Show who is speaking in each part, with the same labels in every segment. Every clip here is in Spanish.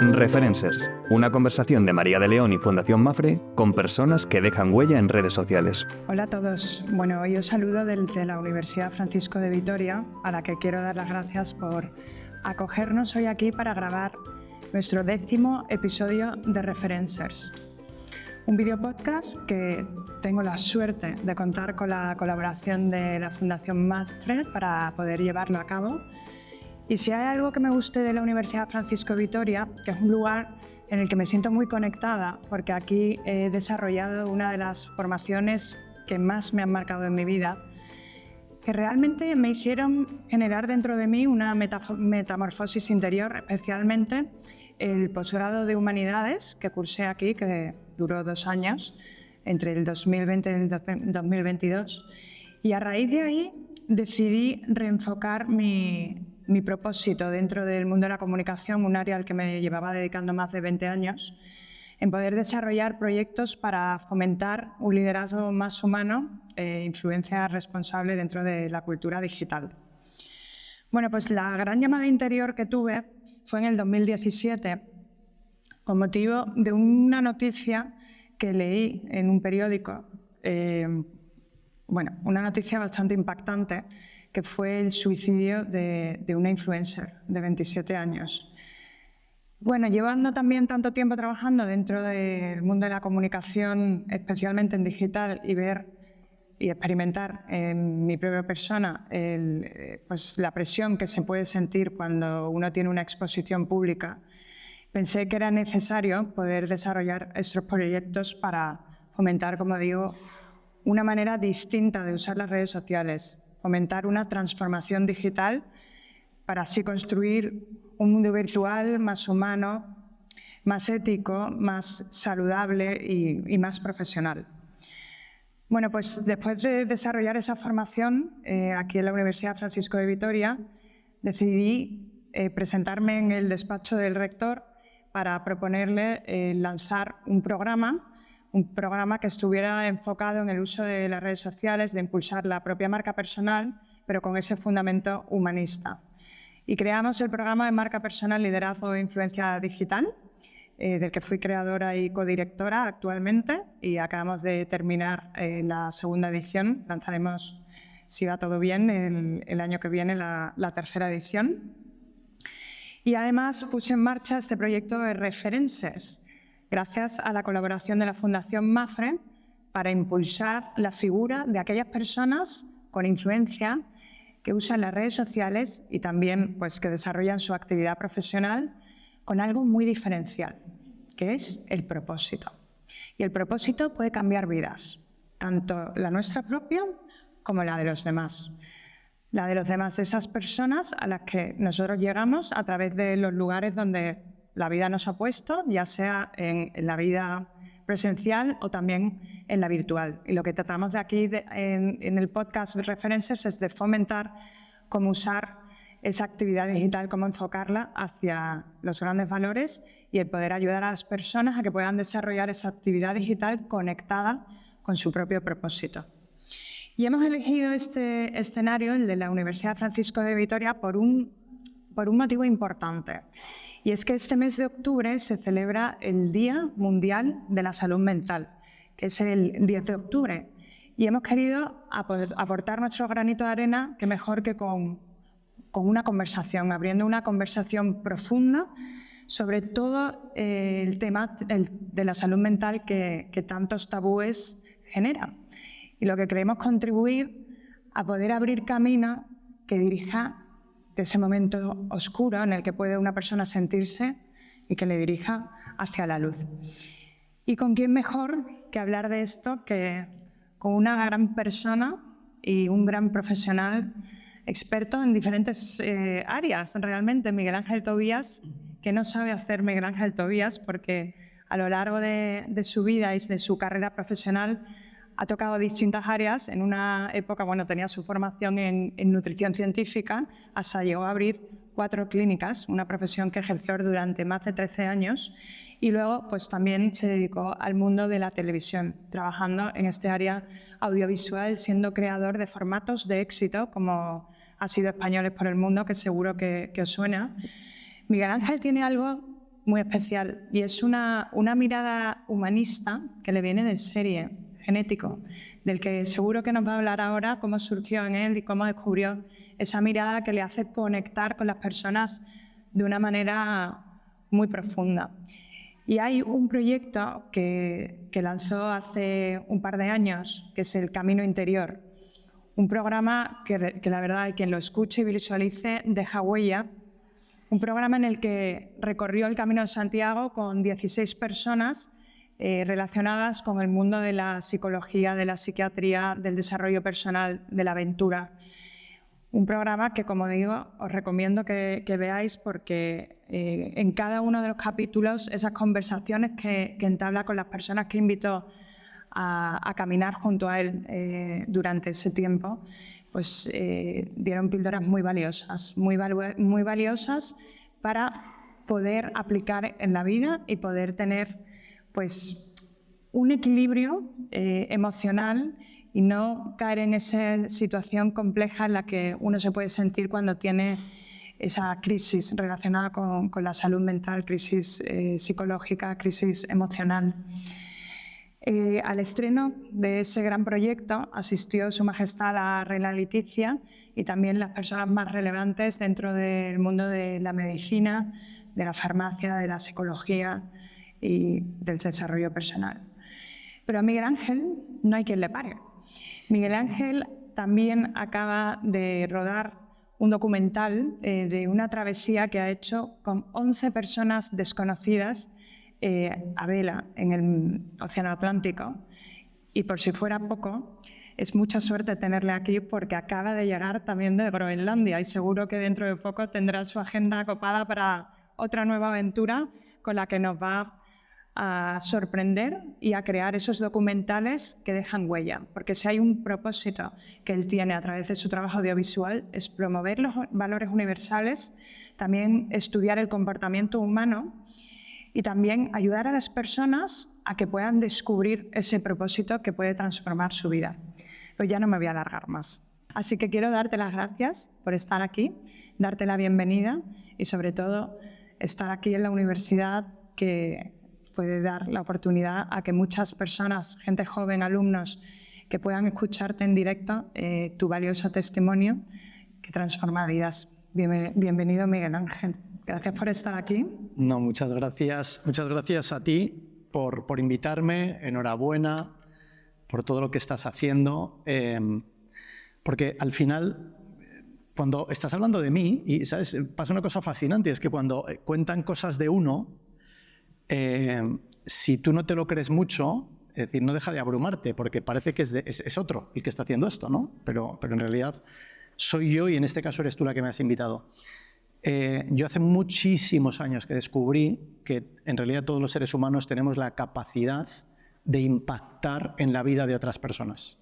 Speaker 1: Referencers, una conversación de María de León y Fundación Mapfre con personas que dejan huella en redes sociales.
Speaker 2: Hola a todos. Bueno, hoy os saludo desde la Universidad Francisco de Vitoria, a la que quiero dar las gracias por acogernos hoy aquí para grabar nuestro 10º episodio de Referencers. Un videopodcast que tengo la suerte de contar con la colaboración de la Fundación Mapfre para poder llevarlo a cabo. Y si hay algo que me guste de la Universidad Francisco de Vitoria, que es un lugar en el que me siento muy conectada, porque aquí he desarrollado una de las formaciones que más me han marcado en mi vida, que realmente me hicieron generar dentro de mí una metamorfosis interior, especialmente el posgrado de Humanidades que cursé aquí, que duró 2 años, entre el 2020 y el 2022. Y a raíz de ahí decidí reenfocar mi propósito dentro del mundo de la comunicación, un área al que me llevaba dedicando más de 20 años, en poder desarrollar proyectos para fomentar un liderazgo más humano e influencia responsable dentro de la cultura digital. Bueno, pues la gran llamada interior que tuve fue en el 2017 con motivo de una noticia que leí en un periódico, una noticia bastante impactante, que fue el suicidio de una influencer de 27 años. Bueno, llevando también tanto tiempo trabajando dentro del mundo de la comunicación, especialmente en digital, y ver y experimentar en mi propia persona la presión que se puede sentir cuando uno tiene una exposición pública, pensé que era necesario poder desarrollar estos proyectos para fomentar, como digo, una manera distinta de usar las redes sociales, fomentar una transformación digital para así construir un mundo virtual más humano, más ético, más saludable y más profesional. Bueno, pues después de desarrollar esa formación aquí en la Universidad Francisco de Vitoria, decidí presentarme en el despacho del rector para proponerle lanzar un programa que estuviera enfocado en el uso de las redes sociales, de impulsar la propia marca personal, pero con ese fundamento humanista. Y creamos el programa de marca personal, liderazgo e influencia digital, del que fui creadora y codirectora actualmente, y acabamos de terminar la 2ª edición. Lanzaremos, si va todo bien, el año que viene la 3ª edición. Y además puse en marcha este proyecto de Referencers, gracias a la colaboración de la Fundación Mapfre, para impulsar la figura de aquellas personas con influencia que usan las redes sociales y también que desarrollan su actividad profesional con algo muy diferencial, que es el propósito. Y el propósito puede cambiar vidas, tanto la nuestra propia como la de los demás. La de los demás, de esas personas a las que nosotros llegamos a través de los lugares donde la vida nos ha puesto, ya sea en la vida presencial o también en la virtual. Y lo que tratamos de aquí en el podcast Referencers es de fomentar cómo usar esa actividad digital, cómo enfocarla hacia los grandes valores y el poder ayudar a las personas a que puedan desarrollar esa actividad digital conectada con su propio propósito. Y hemos elegido este escenario, el de la Universidad Francisco de Vitoria, por un motivo importante. Y es que este mes de octubre se celebra el Día Mundial de la Salud Mental, que es el 10 de octubre. Y hemos querido aportar nuestro granito de arena, que mejor que con una conversación, abriendo una conversación profunda sobre todo el tema de la salud mental que tantos tabúes genera. Y lo que queremos contribuir a poder abrir camino que dirija de ese momento oscuro en el que puede una persona sentirse y que le dirija hacia la luz. ¿Y con quién mejor que hablar de esto que con una gran persona y un gran profesional experto en diferentes áreas? Realmente, Miguel Ángel Tobías, que no sabe hacer Miguel Ángel Tobías, porque a lo largo de su vida y de su carrera profesional ha tocado distintas áreas. En una época, tenía su formación en nutrición científica, hasta llegó a abrir 4 clínicas, una profesión que ejerció durante más de 13 años, y luego también se dedicó al mundo de la televisión, trabajando en este área audiovisual, siendo creador de formatos de éxito, como ha sido Españoles por el Mundo, que seguro que os suena. Miguel Ángel tiene algo muy especial y es una mirada humanista que le viene de serie, genético, del que seguro que nos va a hablar ahora cómo surgió en él y cómo descubrió esa mirada que le hace conectar con las personas de una manera muy profunda. Y hay un proyecto que lanzó hace un par de años, que es el Camino Interior, un programa que la verdad, quien lo escuche y visualice, deja huella. Un programa en el que recorrió el Camino de Santiago con 16 personas relacionadas con el mundo de la psicología, de la psiquiatría, del desarrollo personal, de la aventura. Un programa que, como digo, os recomiendo que veáis porque en cada uno de los capítulos esas conversaciones que entabla con las personas que invitó a caminar junto a él durante ese tiempo, pues dieron píldoras muy valiosas, muy valiosas para poder aplicar en la vida y poder tener pues, un equilibrio emocional y no caer en esa situación compleja en la que uno se puede sentir cuando tiene esa crisis relacionada con la salud mental, crisis psicológica, crisis emocional. Al estreno de ese gran proyecto asistió Su Majestad la Reina Leticia y también las personas más relevantes dentro del mundo de la medicina, de la farmacia, de la psicología y del desarrollo personal. Pero a Miguel Ángel no hay quien le pare. Miguel Ángel también acaba de rodar un documental de una travesía que ha hecho con 11 personas desconocidas a vela en el Océano Atlántico. Y por si fuera poco, es mucha suerte tenerle aquí porque acaba de llegar también de Groenlandia y seguro que dentro de poco tendrá su agenda copada para otra nueva aventura con la que nos va a sorprender y a crear esos documentales que dejan huella. Porque si hay un propósito que él tiene a través de su trabajo audiovisual es promover los valores universales, también estudiar el comportamiento humano y también ayudar a las personas a que puedan descubrir ese propósito que puede transformar su vida. Pues ya no me voy a alargar más. Así que quiero darte las gracias por estar aquí, darte la bienvenida y sobre todo estar aquí en la universidad que puede dar la oportunidad a que muchas personas, gente joven, alumnos, que puedan escucharte en directo tu valioso testimonio que transforma vidas. Bienvenido, Miguel Ángel. Gracias por estar aquí.
Speaker 3: No, muchas gracias a ti por invitarme. Enhorabuena por todo lo que estás haciendo. Porque al final, cuando estás hablando de mí, y ¿sabes? Pasa una cosa fascinante, es que cuando cuentan cosas de uno, si tú no te lo crees mucho, es decir, no deja de abrumarte, porque parece que es otro el que está haciendo esto, ¿no? Pero en realidad soy yo y en este caso eres tú la que me has invitado. Yo hace muchísimos años que descubrí que en realidad todos los seres humanos tenemos la capacidad de impactar en la vida de otras personas.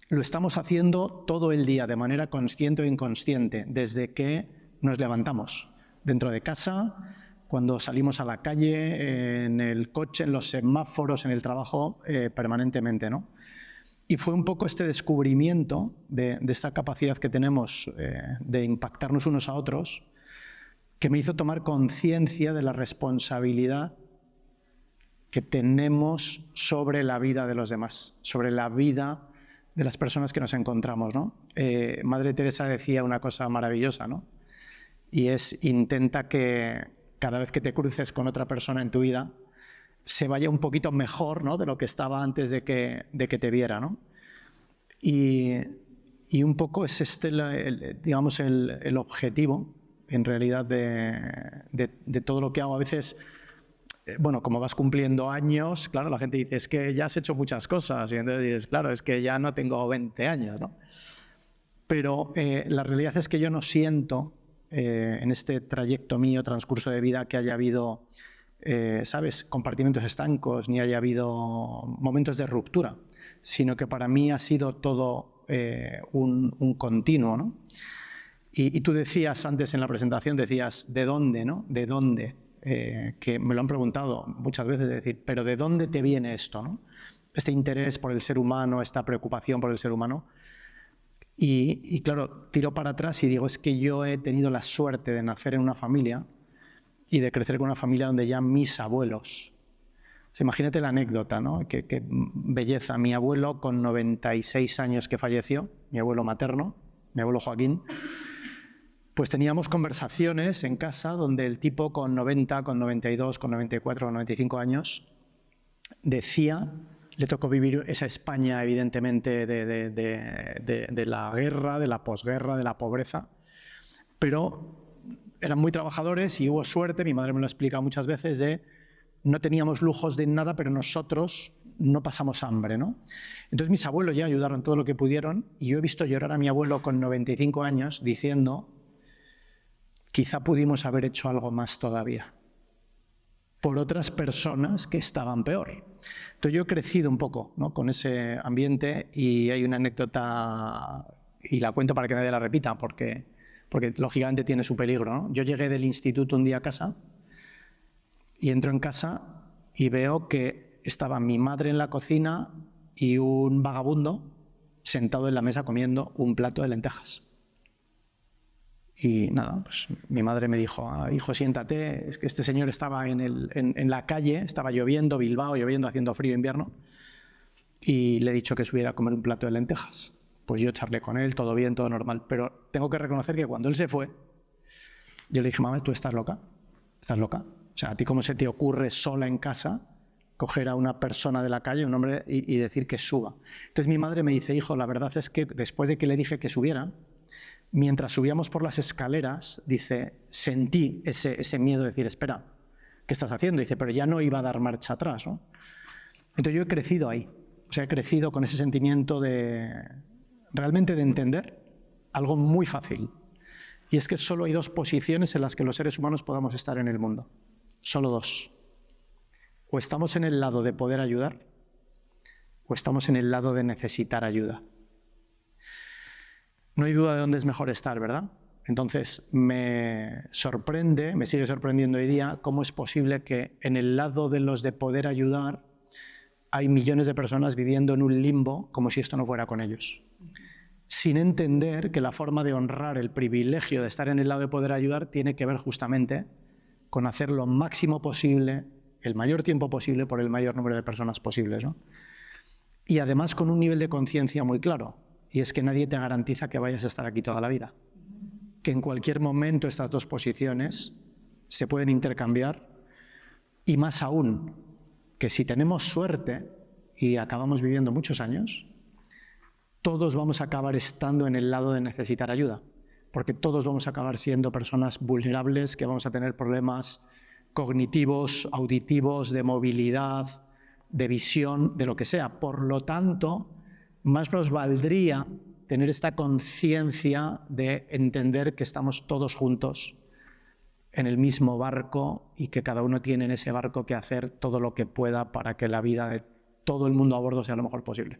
Speaker 3: Lo estamos haciendo todo el día de manera consciente o inconsciente, desde que nos levantamos dentro de casa, cuando salimos a la calle, en el coche, en los semáforos, en el trabajo, permanentemente, ¿no? Y fue un poco este descubrimiento de esta capacidad que tenemos de impactarnos unos a otros que me hizo tomar conciencia de la responsabilidad que tenemos sobre la vida de los demás, sobre la vida de las personas que nos encontramos, ¿no? Madre Teresa decía una cosa maravillosa, ¿no? Y es: intenta que cada vez que te cruces con otra persona en tu vida se vaya un poquito mejor, ¿no?, de lo que estaba antes de que te viera, ¿no? Y un poco es este, digamos, el objetivo, en realidad, de todo lo que hago. A veces, bueno, como vas cumpliendo años, claro, la gente dice, es que ya has hecho muchas cosas. Y entonces dices, claro, es que ya no tengo 20 años, ¿no? Pero la realidad es que yo no siento en este trayecto mío, transcurso de vida, que haya habido, ¿sabes?, compartimentos estancos, ni haya habido momentos de ruptura, sino que para mí ha sido todo un continuo, ¿no? Y tú decías antes en la presentación, decías, ¿de dónde, no? ¿De dónde? Que me lo han preguntado muchas veces, decir, ¿pero de dónde te viene esto, no? Este interés por el ser humano, esta preocupación por el ser humano. Y claro, tiro para atrás y digo, es que yo he tenido la suerte de nacer en una familia y de crecer con una familia donde ya mis abuelos... O sea, imagínate la anécdota, ¿no? Qué belleza. Mi abuelo, con 96 años que falleció, mi abuelo materno, mi abuelo Joaquín, pues teníamos conversaciones en casa donde el tipo con 90, con 92, con 94, con 95 años decía, le tocó vivir esa España evidentemente de la guerra, de la posguerra, de la pobreza, pero eran muy trabajadores y hubo suerte, mi madre me lo ha explicado muchas veces, de no teníamos lujos de nada, pero nosotros no pasamos hambre, ¿no? Entonces mis abuelos ya ayudaron todo lo que pudieron y yo he visto llorar a mi abuelo con 95 años diciendo, quizá pudimos haber hecho algo más todavía por otras personas que estaban peor. Entonces yo he crecido un poco, ¿no?, con ese ambiente y hay una anécdota, y la cuento para que nadie la repita, porque lógicamente tiene su peligro, ¿no? Yo llegué del instituto un día a casa y entro en casa y veo que estaba mi madre en la cocina y un vagabundo sentado en la mesa comiendo un plato de lentejas. Y nada, pues mi madre me dijo, hijo, siéntate, es que este señor estaba en la calle, estaba lloviendo, Bilbao, lloviendo, haciendo frío invierno, y le he dicho que subiera a comer un plato de lentejas. Pues yo charlé con él, todo bien, todo normal, pero tengo que reconocer que cuando él se fue, yo le dije, mamá, ¿tú estás loca? ¿Estás loca? O sea, ¿a ti cómo se te ocurre sola en casa coger a una persona de la calle, un hombre, y decir que suba? Entonces mi madre me dice, hijo, la verdad es que después de que le dije que subiera, mientras subíamos por las escaleras, dice, sentí ese miedo de decir, espera, ¿qué estás haciendo? Dice, pero ya no iba a dar marcha atrás, ¿no? Entonces yo he crecido ahí, o sea, he crecido con ese sentimiento realmente de entender algo muy fácil, y es que solo hay dos posiciones en las que los seres humanos podamos estar en el mundo, solo dos. O estamos en el lado de poder ayudar, o estamos en el lado de necesitar ayuda. No hay duda de dónde es mejor estar, ¿verdad? Entonces, me sorprende, me sigue sorprendiendo hoy día, cómo es posible que en el lado de los de poder ayudar hay millones de personas viviendo en un limbo como si esto no fuera con ellos. Sin entender que la forma de honrar el privilegio de estar en el lado de poder ayudar tiene que ver justamente con hacer lo máximo posible, el mayor tiempo posible, por el mayor número de personas posibles, ¿no? Y además con un nivel de conciencia muy claro. Y es que nadie te garantiza que vayas a estar aquí toda la vida. Que en cualquier momento estas dos posiciones se pueden intercambiar y más aún, que si tenemos suerte y acabamos viviendo muchos años, todos vamos a acabar estando en el lado de necesitar ayuda, porque todos vamos a acabar siendo personas vulnerables, que vamos a tener problemas cognitivos, auditivos, de movilidad, de visión, de lo que sea. Por lo tanto, más nos valdría tener esta conciencia de entender que estamos todos juntos en el mismo barco y que cada uno tiene en ese barco que hacer todo lo que pueda para que la vida de todo el mundo a bordo sea lo mejor posible.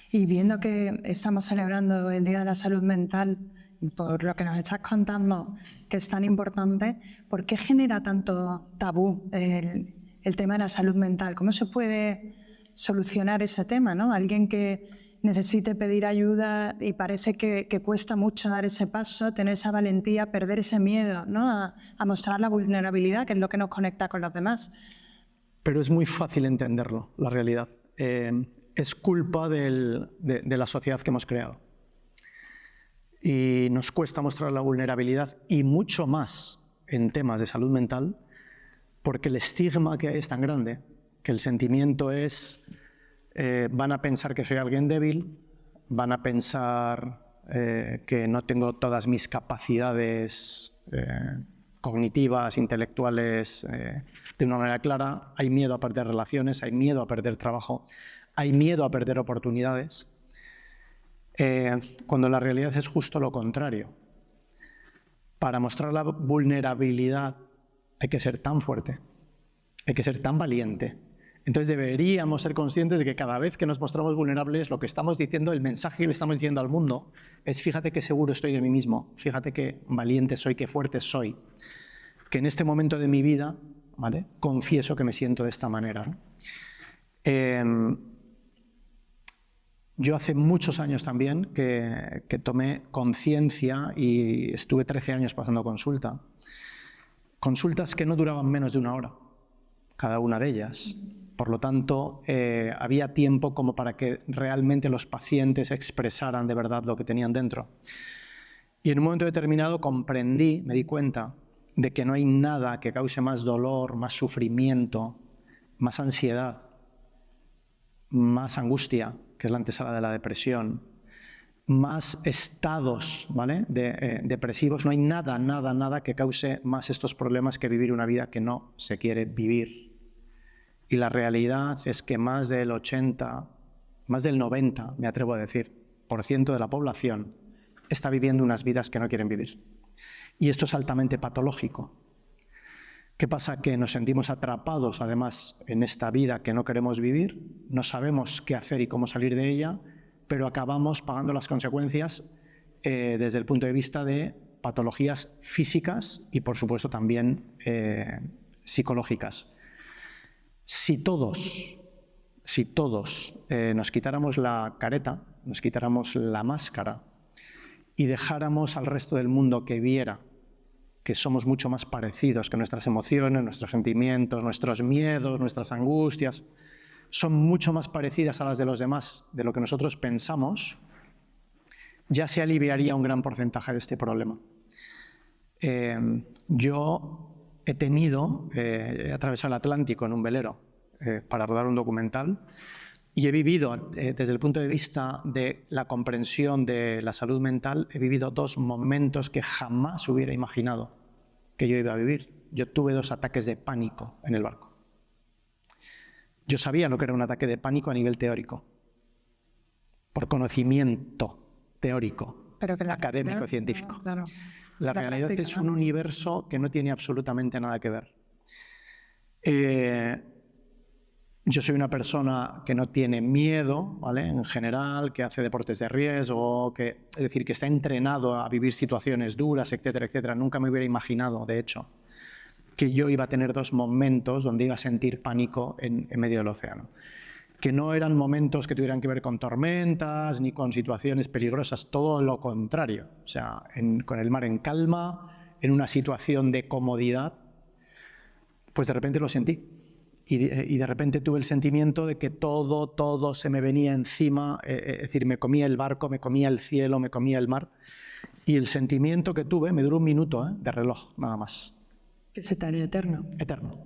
Speaker 2: Y viendo que estamos celebrando el Día de la Salud Mental, y por lo que nos estás contando, que es tan importante, ¿por qué genera tanto tabú el tema de la salud mental? ¿Cómo se puede solucionar ese tema, ¿no? Alguien que necesite pedir ayuda y parece que cuesta mucho dar ese paso, tener esa valentía, perder ese miedo, ¿no?, a mostrar la vulnerabilidad, que es lo que nos conecta con los demás.
Speaker 3: Pero es muy fácil entenderlo, la realidad. Es culpa de la sociedad que hemos creado. Y nos cuesta mostrar la vulnerabilidad, y mucho más en temas de salud mental, porque el estigma que hay es tan grande, que el sentimiento es, van a pensar que soy alguien débil, van a pensar que no tengo todas mis capacidades cognitivas, intelectuales, de una manera clara. Hay miedo a perder relaciones, hay miedo a perder trabajo, hay miedo a perder oportunidades, cuando la realidad es justo lo contrario. Para mostrar la vulnerabilidad hay que ser tan fuerte, hay que ser tan valiente. Entonces deberíamos ser conscientes de que cada vez que nos mostramos vulnerables, lo que estamos diciendo, el mensaje que le estamos diciendo al mundo es: fíjate qué seguro estoy de mí mismo, fíjate qué valiente soy, qué fuerte soy, que en este momento de mi vida, ¿vale?, confieso que me siento de esta manera, ¿no? Yo hace muchos años también que tomé conciencia, y estuve 13 años pasando consulta, Consultas que no duraban menos de 1 hora, cada una de ellas. Por lo tanto, había tiempo como para que realmente los pacientes expresaran de verdad lo que tenían dentro. Y en un momento determinado comprendí, me di cuenta, de que no hay nada que cause más dolor, más sufrimiento, más ansiedad, más angustia, que es la antesala de la depresión, más estados, ¿vale?, depresivos. No hay nada que cause más estos problemas que vivir una vida que no se quiere vivir. Y la realidad es que más del 80, más del 90, me atrevo a decir, % de la población está viviendo unas vidas que no quieren vivir. Y esto es altamente patológico. ¿Qué pasa? Que nos sentimos atrapados, además, en esta vida que no queremos vivir, no sabemos qué hacer y cómo salir de ella, pero acabamos pagando las consecuencias desde el punto de vista de patologías físicas y, por supuesto, también psicológicas. Si todos nos quitáramos la careta, nos quitáramos la máscara y dejáramos al resto del mundo que viera que somos mucho más parecidos, que nuestras emociones, nuestros sentimientos, nuestros miedos, nuestras angustias son mucho más parecidas a las de los demás de lo que nosotros pensamos, ya se aliviaría un gran porcentaje de este problema. Yo he atravesado el Atlántico en un velero para rodar un documental y he vivido, desde el punto de vista de la comprensión de la salud mental, he vivido 2 momentos que jamás hubiera imaginado que yo iba a vivir. Yo tuve 2 ataques de pánico en el barco. Yo sabía lo que era un ataque de pánico a nivel teórico, por conocimiento teórico, académico, científico.
Speaker 2: Claro.
Speaker 3: La realidad es un universo que no tiene absolutamente nada que ver. Yo soy una persona que no tiene miedo, ¿vale?, en general, que hace deportes de riesgo, es decir, que está entrenado a vivir situaciones duras, etcétera, etcétera. Nunca me hubiera imaginado, de hecho, que yo iba a tener 2 momentos donde iba a sentir pánico en medio del océano. Que no eran momentos que tuvieran que ver con tormentas ni con situaciones peligrosas, todo lo contrario. O sea, con el mar en calma, en una situación de comodidad, pues de repente lo sentí. Y de repente tuve el sentimiento de que todo se me venía encima, es decir, me comía el barco, me comía el cielo, me comía el mar. Y el sentimiento que tuve me duró 1 minuto de reloj, nada más.
Speaker 2: Ese tan eterno.
Speaker 3: Eterno.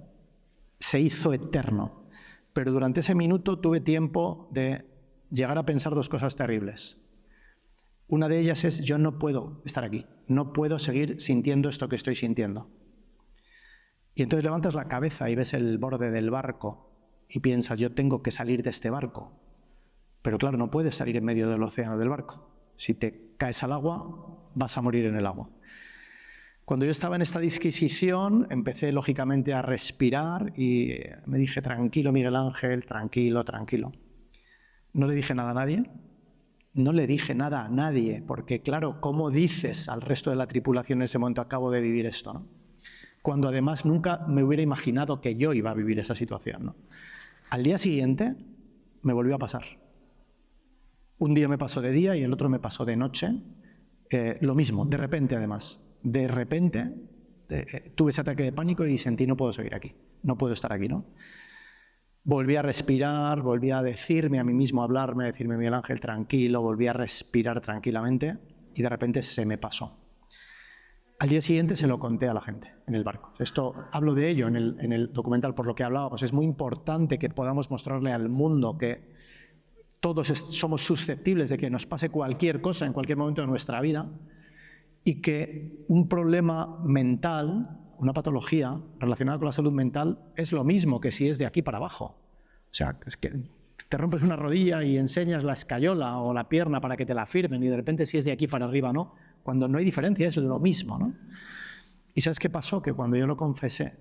Speaker 3: Se hizo eterno. Pero durante ese minuto tuve tiempo de llegar a pensar 2 cosas terribles. Una de ellas es, yo no puedo estar aquí, no puedo seguir sintiendo esto que estoy sintiendo. Y entonces levantas la cabeza y ves el borde del barco y piensas, yo tengo que salir de este barco. Pero claro, no puedes salir en medio del océano del barco. Si te caes al agua, vas a morir en el agua. Cuando yo estaba en esta disquisición, empecé lógicamente a respirar y me dije, tranquilo Miguel Ángel, tranquilo, tranquilo. No le dije nada a nadie. No le dije nada a nadie, porque claro, ¿cómo dices al resto de la tripulación en ese momento, acabo de vivir esto, ¿no? Cuando además nunca me hubiera imaginado que yo iba a vivir esa situación, ¿no? Al día siguiente me volvió a pasar. Un día me pasó de día y el otro me pasó de noche. Lo mismo, de repente además. De repente tuve ese ataque de pánico y sentí, no puedo seguir aquí, no puedo estar aquí, ¿no? Volví a respirar, volví a decirme a mí mismo, a hablarme, a decirme, Miguel Ángel, tranquilo, volví a respirar tranquilamente y de repente se me pasó. Al día siguiente se lo conté a la gente en el barco. Esto, hablo de ello en el documental, por lo que hablábamos. Es muy importante que podamos mostrarle al mundo que todos somos susceptibles de que nos pase cualquier cosa en cualquier momento de nuestra vida y que un problema mental, una patología relacionada con la salud mental, es lo mismo que si es de aquí para abajo. O sea, es que te rompes una rodilla y enseñas la escayola o la pierna para que te la firmen y de repente si es de aquí para arriba no. Cuando no hay diferencia es lo mismo, ¿no? ¿Y sabes qué pasó? Que cuando yo lo confesé,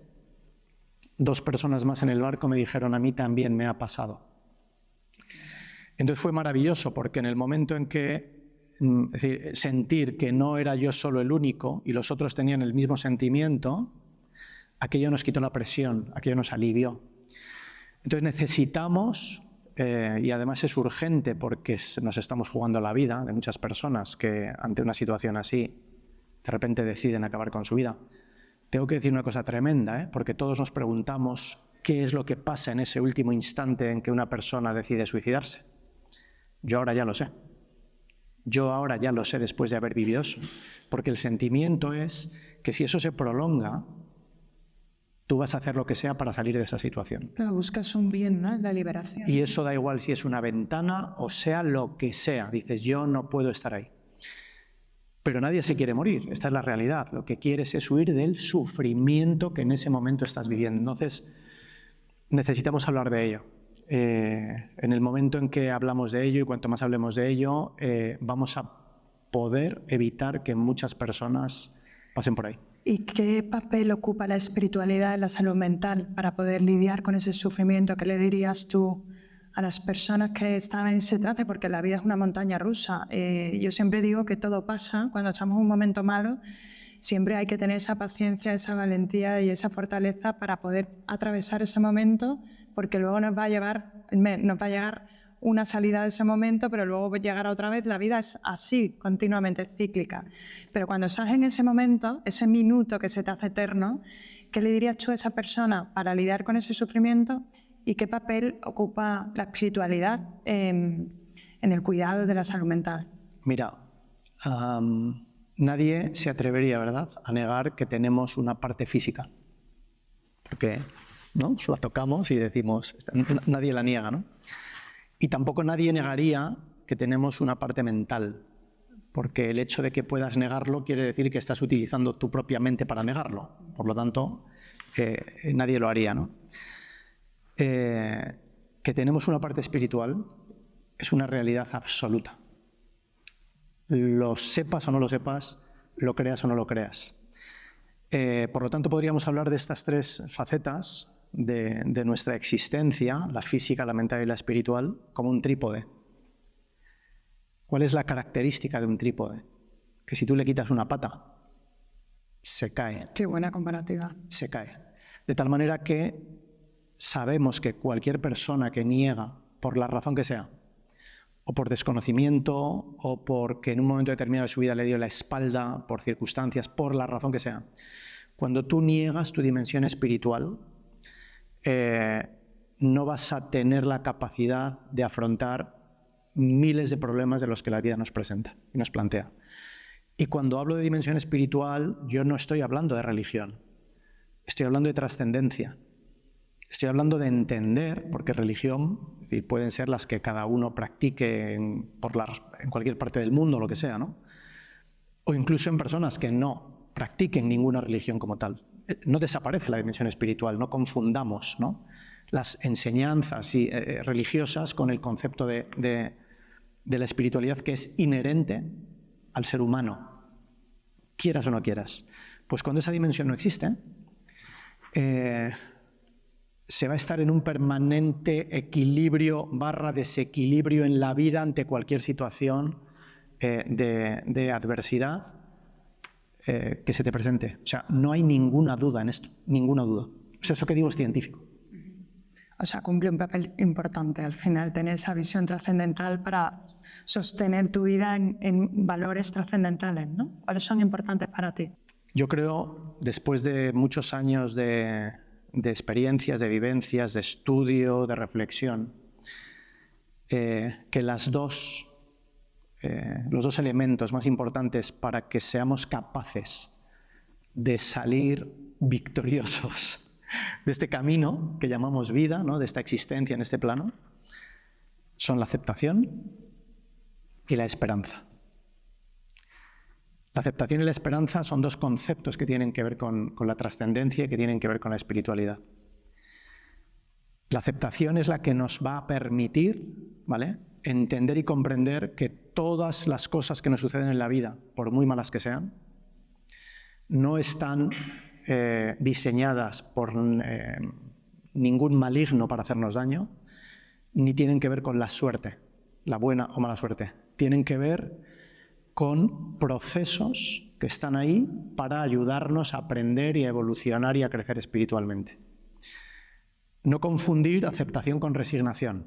Speaker 3: 2 personas más en el barco me dijeron, a mí también me ha pasado. Entonces fue maravilloso porque en el momento en que es decir, sentir que no era yo solo el único y los otros tenían el mismo sentimiento, aquello nos quitó la presión, aquello nos alivió. Entonces necesitamos, y además es urgente porque nos estamos jugando la vida de muchas personas que ante una situación así de repente deciden acabar con su vida, Tengo que decir una cosa tremenda, porque todos nos preguntamos qué es lo que pasa en ese último instante en que una persona decide suicidarse. Yo ahora ya lo sé. Yo ahora ya lo sé después de haber vivido eso. Porque el sentimiento es que si eso se prolonga, tú vas a hacer lo que sea para salir de esa situación.
Speaker 2: Claro, buscas un bien, ¿no? La liberación.
Speaker 3: Y eso da igual si es una ventana o sea lo que sea. Dices, yo no puedo estar ahí. Pero nadie se quiere morir, esta es la realidad. Lo que quieres es huir del sufrimiento que en ese momento estás viviendo. Entonces, necesitamos hablar de ello. En el momento en que hablamos de ello, y cuanto más hablemos de ello, vamos a poder evitar que muchas personas pasen por ahí.
Speaker 2: ¿Y qué papel ocupa la espiritualidad en la salud mental para poder lidiar con ese sufrimiento? ¿Qué le dirías tú a las personas que están en ese trance? Porque la vida es una montaña rusa. Yo siempre digo que todo pasa. Cuando estamos en un momento malo, siempre hay que tener esa paciencia, esa valentía y esa fortaleza para poder atravesar ese momento, porque luego nos va a llegar una salida de ese momento, pero luego llegará otra vez. La vida es así, continuamente cíclica. Pero cuando estás en ese momento, ese minuto que se te hace eterno, ¿qué le dirías tú a esa persona para lidiar con ese sufrimiento? ¿Y qué papel ocupa la espiritualidad en el cuidado de la salud mental?
Speaker 3: Mira, nadie se atrevería, ¿verdad?, a negar que tenemos una parte física. Porque, ¿no?, la tocamos y decimos, nadie la niega, ¿no? Y tampoco nadie negaría que tenemos una parte mental, porque el hecho de que puedas negarlo quiere decir que estás utilizando tu propia mente para negarlo. Por lo tanto, nadie lo haría, ¿no? Que tenemos una parte espiritual es una realidad absoluta. Lo sepas o no lo sepas, lo creas o no lo creas. Por lo tanto, podríamos hablar de estas tres facetas de nuestra existencia, la física, la mental y la espiritual, como un trípode. ¿Cuál es la característica de un trípode? Que si tú le quitas una pata, se cae.
Speaker 2: Qué buena comparativa.
Speaker 3: Se cae. De tal manera que sabemos que cualquier persona que niega, por la razón que sea, o por desconocimiento, o porque en un momento determinado de su vida le dio la espalda, por circunstancias, por la razón que sea, cuando tú niegas tu dimensión espiritual, no vas a tener la capacidad de afrontar miles de problemas de los que la vida nos presenta y nos plantea. Y cuando hablo de dimensión espiritual, yo no estoy hablando de religión, estoy hablando de trascendencia. Estoy hablando de entender, porque religión, es decir, pueden ser las que cada uno practique en cualquier parte del mundo, lo que sea, ¿no? O incluso en personas que no practiquen ninguna religión como tal. No desaparece la dimensión espiritual, no confundamos, ¿no?, las enseñanzas religiosas con el concepto de la espiritualidad que es inherente al ser humano, quieras o no quieras. Pues cuando esa dimensión no existe, se va a estar en un permanente equilibrio / desequilibrio en la vida ante cualquier situación de adversidad que se te presente. O sea, no hay ninguna duda en esto, ninguna duda. O sea, eso que digo es científico.
Speaker 2: O sea, cumple un papel importante al final, tener esa visión trascendental para sostener tu vida en valores trascendentales, ¿no? ¿Cuáles son importantes para ti?
Speaker 3: Yo creo, después de muchos años de experiencias, de vivencias, de estudio, de reflexión, que los dos elementos más importantes para que seamos capaces de salir victoriosos de este camino que llamamos vida, ¿no?, de esta existencia en este plano, son la aceptación y la esperanza. La aceptación y la esperanza son dos conceptos que tienen que ver con la trascendencia y que tienen que ver con la espiritualidad. La aceptación es la que nos va a permitir, ¿vale?, entender y comprender que todas las cosas que nos suceden en la vida, por muy malas que sean, no están diseñadas por ningún maligno para hacernos daño, ni tienen que ver con la suerte, la buena o mala suerte. Tienen que ver con procesos que están ahí para ayudarnos a aprender y a evolucionar y a crecer espiritualmente. No confundir aceptación con resignación.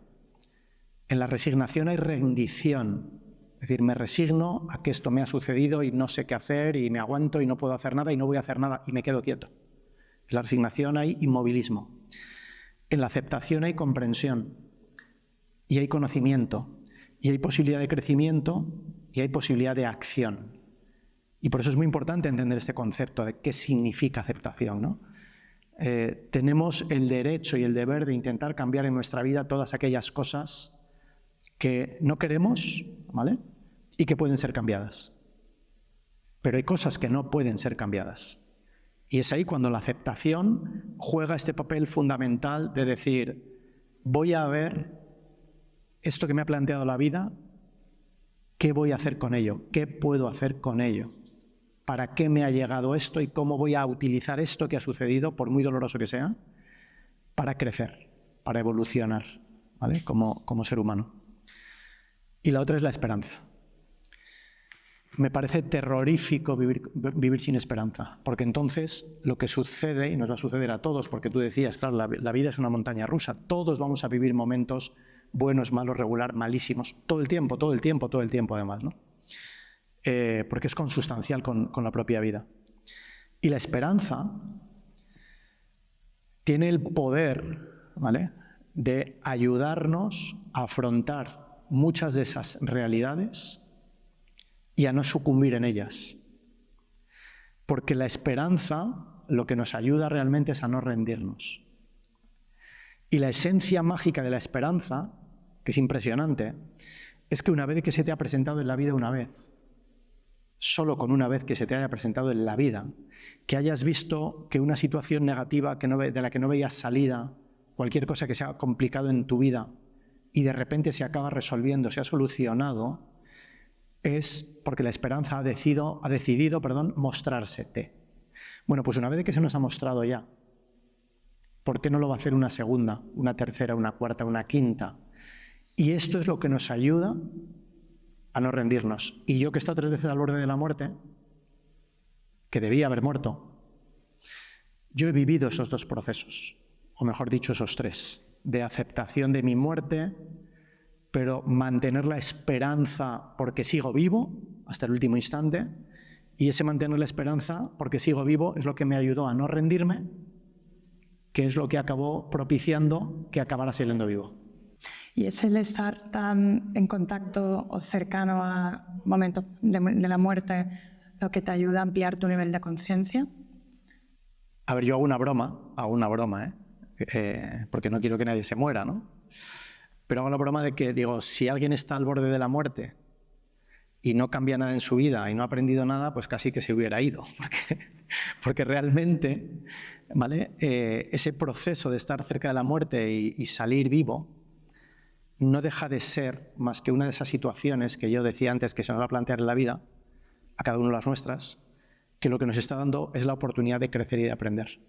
Speaker 3: En la resignación hay rendición, decir, me resigno a que esto me ha sucedido y no sé qué hacer y me aguanto y no puedo hacer nada y no voy a hacer nada y me quedo quieto. En la resignación hay inmovilismo. En la aceptación hay comprensión y hay conocimiento y hay posibilidad de crecimiento y hay posibilidad de acción. Y por eso es muy importante entender este concepto de qué significa aceptación, ¿no? Tenemos el derecho y el deber de intentar cambiar en nuestra vida todas aquellas cosas que no queremos, ¿vale? Y que pueden ser cambiadas. Pero hay cosas que no pueden ser cambiadas. Y es ahí cuando la aceptación juega este papel fundamental de decir, voy a ver esto que me ha planteado la vida, ¿qué voy a hacer con ello? ¿Qué puedo hacer con ello? ¿Para qué me ha llegado esto y cómo voy a utilizar esto que ha sucedido, por muy doloroso que sea, para crecer, para evolucionar, ¿vale? Como ser humano. Y la otra es la esperanza. Me parece terrorífico vivir sin esperanza, porque entonces lo que sucede, y nos va a suceder a todos, porque tú decías, claro, la vida es una montaña rusa, todos vamos a vivir momentos buenos, malos, regular, malísimos, todo el tiempo además, ¿no? Porque es consustancial con la propia vida. Y la esperanza tiene el poder, ¿vale?, de ayudarnos a afrontar muchas de esas realidades y a no sucumbir en ellas. Porque la esperanza lo que nos ayuda realmente es a no rendirnos. Y la esencia mágica de la esperanza, que es impresionante, es que una vez que se te ha presentado en la vida una vez, solo con una vez que se te haya presentado en la vida, que hayas visto que una situación negativa de la que no veías salida, cualquier cosa que sea complicado en tu vida, y de repente se acaba resolviendo, se ha solucionado, es porque la esperanza ha decidido mostrársete. Bueno, pues una vez que se nos ha mostrado ya, ¿por qué no lo va a hacer una segunda, una tercera, una cuarta, una quinta? Y esto es lo que nos ayuda a no rendirnos. Y yo que he estado 3 veces al borde de la muerte, que debía haber muerto, yo he vivido esos 2 procesos, o mejor dicho, esos 3, de aceptación de mi muerte, pero mantener la esperanza porque sigo vivo hasta el último instante, y ese mantener la esperanza porque sigo vivo es lo que me ayudó a no rendirme, que es lo que acabó propiciando que acabara saliendo vivo.
Speaker 2: ¿Y es el estar tan en contacto o cercano al momento de la muerte lo que te ayuda a ampliar tu nivel de conciencia?
Speaker 3: A ver, yo hago una broma, porque no quiero que nadie se muera, ¿no? Pero hago la broma de que, digo, si alguien está al borde de la muerte y no cambia nada en su vida y no ha aprendido nada, pues casi que se hubiera ido. Porque realmente, ¿vale?, ese proceso de estar cerca de la muerte y salir vivo no deja de ser más que una de esas situaciones que yo decía antes que se nos va a plantear en la vida, a cada uno de las nuestras, que lo que nos está dando es la oportunidad de crecer y de aprender.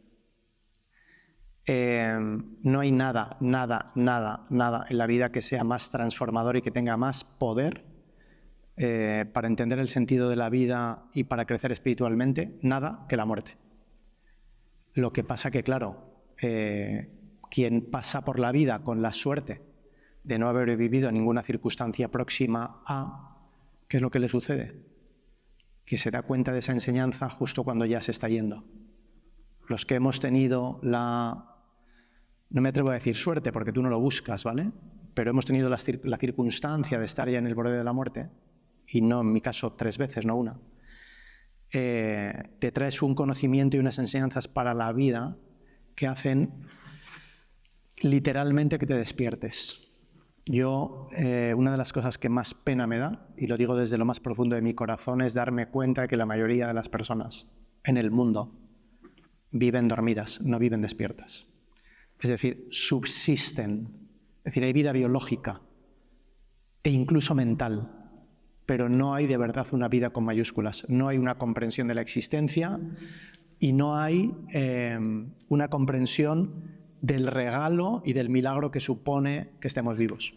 Speaker 3: No hay nada en la vida que sea más transformador y que tenga más poder para entender el sentido de la vida y para crecer espiritualmente, nada que la muerte. Lo que pasa que, claro, quien pasa por la vida con la suerte de no haber vivido ninguna circunstancia próxima a, ¿qué es lo que le sucede? Que se da cuenta de esa enseñanza justo cuando ya se está yendo. Los que hemos tenido no me atrevo a decir suerte porque tú no lo buscas, ¿vale?, pero hemos tenido la circunstancia de estar ya en el borde de la muerte, y no en mi caso 3 veces, no una, te traes un conocimiento y unas enseñanzas para la vida que hacen literalmente que te despiertes. Yo, una de las cosas que más pena me da, y lo digo desde lo más profundo de mi corazón, es darme cuenta de que la mayoría de las personas en el mundo viven dormidas, no viven despiertas. Es decir, subsisten. Es decir, hay vida biológica e incluso mental, pero no hay de verdad una vida con mayúsculas. No hay una comprensión de la existencia y no hay una comprensión del regalo y del milagro que supone que estemos vivos.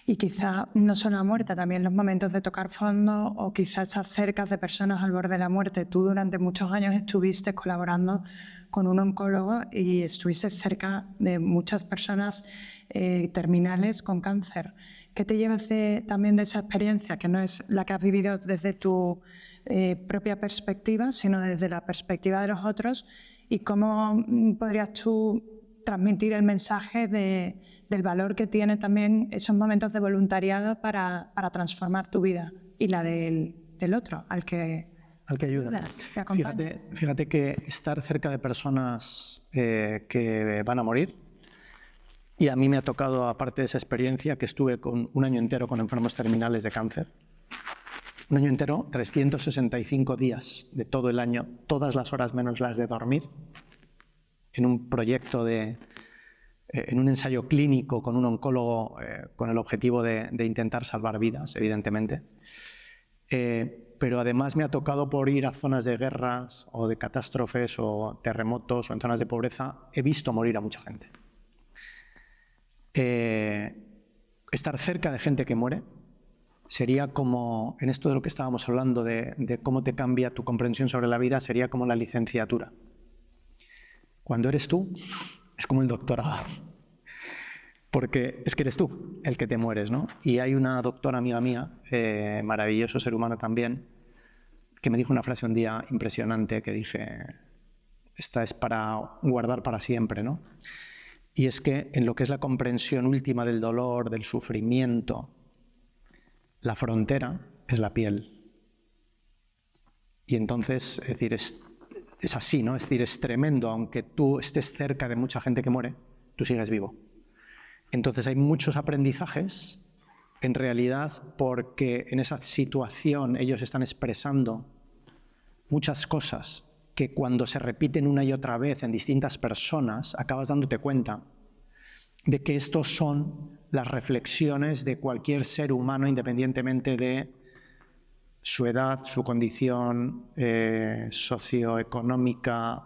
Speaker 2: Y quizá no solo la muerte, también los momentos de tocar fondo o quizás estar cerca de personas al borde de la muerte. Tú durante muchos años estuviste colaborando con un oncólogo y estuviste cerca de muchas personas terminales con cáncer. ¿Qué te llevas también de esa experiencia, que no es la que has vivido desde tu propia perspectiva, sino desde la perspectiva de los otros? ¿Y cómo podrías tú transmitir el mensaje del valor que tiene también esos momentos de voluntariado para transformar tu vida y la del otro, al que
Speaker 3: ayuda?
Speaker 2: que acompañas?
Speaker 3: Fíjate que estar cerca de personas que van a morir, y a mí me ha tocado, aparte de esa experiencia, que estuve un año entero con enfermos terminales de cáncer, un año entero, 365 días de todo el año, todas las horas menos las de dormir, en un proyecto en un ensayo clínico con un oncólogo con el objetivo de intentar salvar vidas, evidentemente. Pero además me ha tocado, por ir a zonas de guerras o de catástrofes o terremotos o en zonas de pobreza, he visto morir a mucha gente. Estar cerca de gente que muere sería como, en esto de lo que estábamos hablando, de cómo te cambia tu comprensión sobre la vida, sería como la licenciatura. Cuando eres tú, es como el doctorado, porque es que eres tú el que te mueres, ¿no? Y hay una doctora amiga mía, maravilloso ser humano también, que me dijo una frase un día impresionante que dije, esta es para guardar para siempre, ¿no? Y es que en lo que es la comprensión última del dolor, del sufrimiento, la frontera es la piel. Y entonces, es decir, es así, ¿no? Es decir, es tremendo, aunque tú estés cerca de mucha gente que muere, tú sigues vivo. Entonces hay muchos aprendizajes, en realidad, porque en esa situación ellos están expresando muchas cosas que cuando se repiten una y otra vez en distintas personas, acabas dándote cuenta de que estos son las reflexiones de cualquier ser humano, independientemente de su edad, su condición socioeconómica,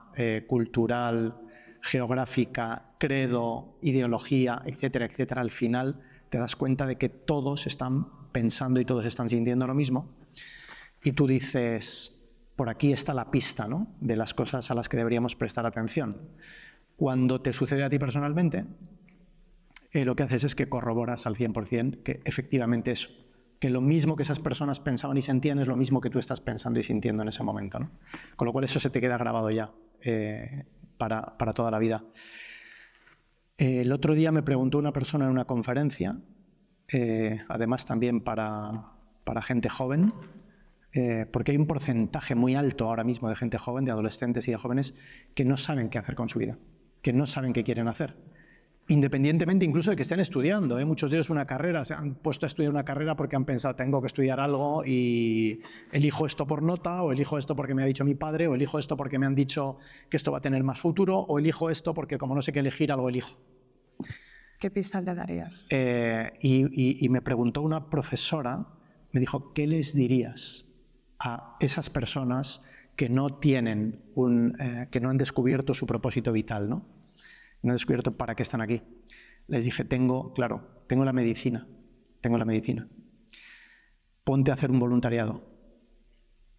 Speaker 3: cultural, geográfica, credo, ideología, etcétera, etcétera. Al final te das cuenta de que todos están pensando y todos están sintiendo lo mismo. Y tú dices, por aquí está la pista, ¿no?, de las cosas a las que deberíamos prestar atención. Cuando te sucede a ti personalmente, lo que haces es que corroboras al 100% que efectivamente eso, que lo mismo que esas personas pensaban y sentían es lo mismo que tú estás pensando y sintiendo en ese momento, ¿no? Con lo cual eso se te queda grabado ya para toda la vida. El otro día me preguntó una persona en una conferencia, además también para gente joven, porque hay un porcentaje muy alto ahora mismo de gente joven, de adolescentes y de jóvenes, que no saben qué hacer con su vida, que no saben qué quieren hacer. Independientemente incluso de que estén estudiando, muchos de ellos una carrera, se han puesto a estudiar una carrera porque han pensado, tengo que estudiar algo y elijo esto por nota, o elijo esto porque me ha dicho mi padre, o elijo esto porque me han dicho que esto va a tener más futuro, o elijo esto porque como no sé qué elegir, algo elijo.
Speaker 2: ¿Qué pistas le darías?
Speaker 3: Y me preguntó una profesora, me dijo, ¿qué les dirías a esas personas que no tienen que no han descubierto su propósito vital, ¿no? No han descubierto para qué están aquí? Les dije, tengo la medicina. Ponte a hacer un voluntariado.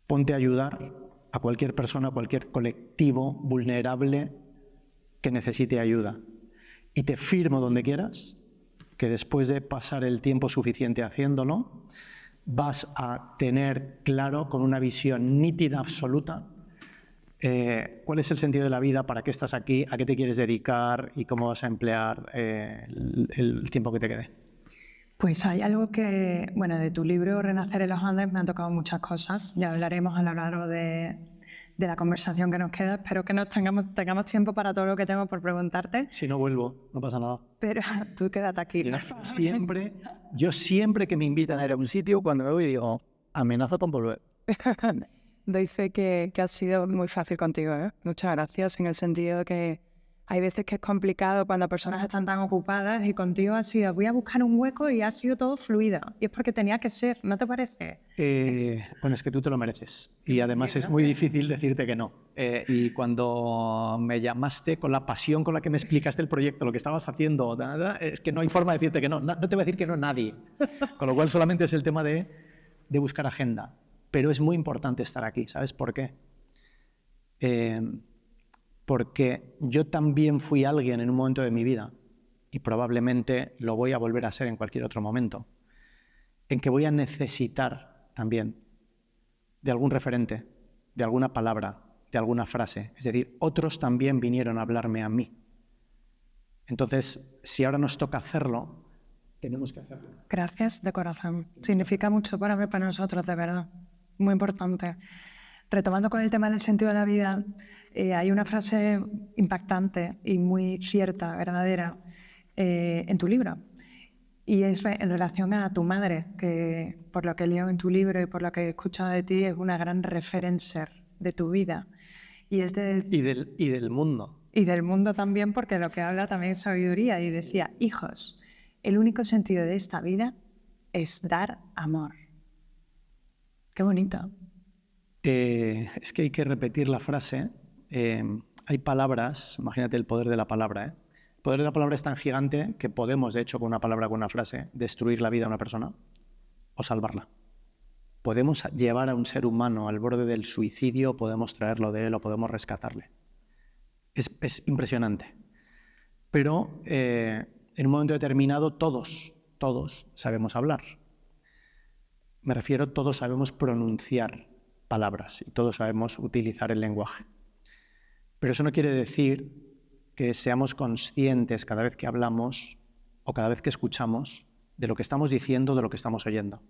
Speaker 3: Ponte a ayudar a cualquier persona, a cualquier colectivo vulnerable que necesite ayuda. Y te firmo donde quieras que después de pasar el tiempo suficiente haciéndolo, vas a tener claro, con una visión nítida, absoluta, cuál es el sentido de la vida, para qué estás aquí, a qué te quieres dedicar y cómo vas a emplear el tiempo que te quede.
Speaker 2: Pues hay algo que, bueno, de tu libro Renacer en los Andes me han tocado muchas cosas. Ya hablaremos a lo largo de la conversación que nos queda. Espero que tengamos tiempo para todo lo que tengo por preguntarte.
Speaker 3: Si no vuelvo, no pasa nada.
Speaker 2: Pero tú quédate aquí.
Speaker 3: Yo siempre que me invitan a ir a un sitio, cuando me voy digo, amenaza con volver.
Speaker 2: Doy fe que ha sido muy fácil contigo, ¿eh? Muchas gracias, en el sentido de que Hay veces que es complicado cuando personas están tan ocupadas y contigo ha sido, voy a buscar un hueco y ha sido todo fluido. Y es porque tenía que ser, ¿no te parece?
Speaker 3: Bueno, es que tú te lo mereces. Y además es muy difícil decirte que no. Y cuando me llamaste con la pasión con la que me explicaste el proyecto, lo que estabas haciendo, es que no hay forma de decirte que no. No te va a decir que no nadie. Con lo cual solamente es el tema de buscar agenda. Pero es muy importante estar aquí. ¿Sabes por qué? Porque yo también fui alguien en un momento de mi vida, y probablemente lo voy a volver a ser en cualquier otro momento, en que voy a necesitar también de algún referente, de alguna palabra, de alguna frase. Es decir, otros también vinieron a hablarme a mí. Entonces, si ahora nos toca hacerlo, tenemos que hacerlo.
Speaker 2: Gracias de corazón. Significa mucho para mí, para nosotros, de verdad. Muy importante. Retomando con el tema del sentido de la vida, hay una frase impactante y muy cierta, verdadera, en tu libro. Y es en relación a tu madre, que por lo que leo en tu libro y por lo que he escuchado de ti, es una gran referencer de tu vida. Y es
Speaker 3: y del mundo.
Speaker 2: Y del mundo también, porque lo que habla también es sabiduría. Y decía, hijos, el único sentido de esta vida es dar amor. Qué bonito.
Speaker 3: Es que hay que repetir la frase. Hay palabras, imagínate el poder de la palabra. El poder de la palabra es tan gigante que podemos, de hecho, con una palabra, con una frase, destruir la vida de una persona o salvarla. Podemos llevar a un ser humano al borde del suicidio, podemos traerlo de él o podemos rescatarle. Es impresionante. Pero en un momento determinado todos sabemos hablar. Me refiero, todos sabemos pronunciar palabras y todos sabemos utilizar el lenguaje. Pero eso no quiere decir que seamos conscientes cada vez que hablamos o cada vez que escuchamos de lo que estamos diciendo, de lo que estamos oyendo.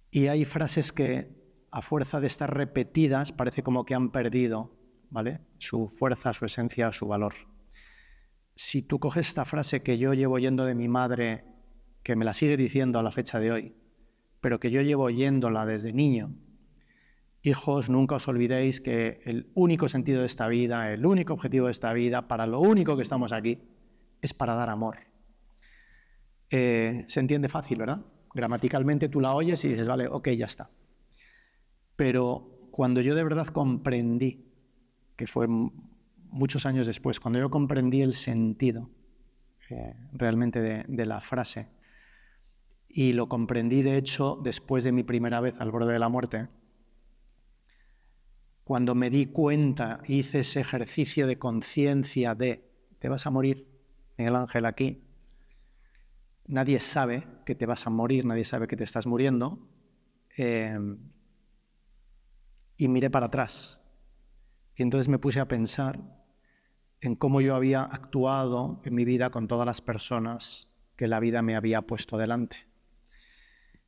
Speaker 3: Y hay frases que, a fuerza de estar repetidas, parece como que han perdido, ¿vale?, su fuerza, su esencia, su valor. Si tú coges esta frase que yo llevo oyendo de mi madre, que me la sigue diciendo a la fecha de hoy, pero que yo llevo oyéndola desde niño: hijos, nunca os olvidéis que el único sentido de esta vida, el único objetivo de esta vida, para lo único que estamos aquí, es para dar amor. Se entiende fácil, ¿verdad? Gramaticalmente tú la oyes y dices, vale, ok, ya está. Pero cuando yo de verdad comprendí, que fue muchos años después, cuando yo comprendí el sentido realmente de la frase, y lo comprendí, de hecho, después de mi primera vez al borde de la muerte, cuando me di cuenta, hice ese ejercicio de conciencia de, te vas a morir, Miguel Ángel, aquí. Nadie sabe que te vas a morir, nadie sabe que te estás muriendo. Y miré para atrás. Y entonces me puse a pensar en cómo yo había actuado en mi vida con todas las personas que la vida me había puesto delante.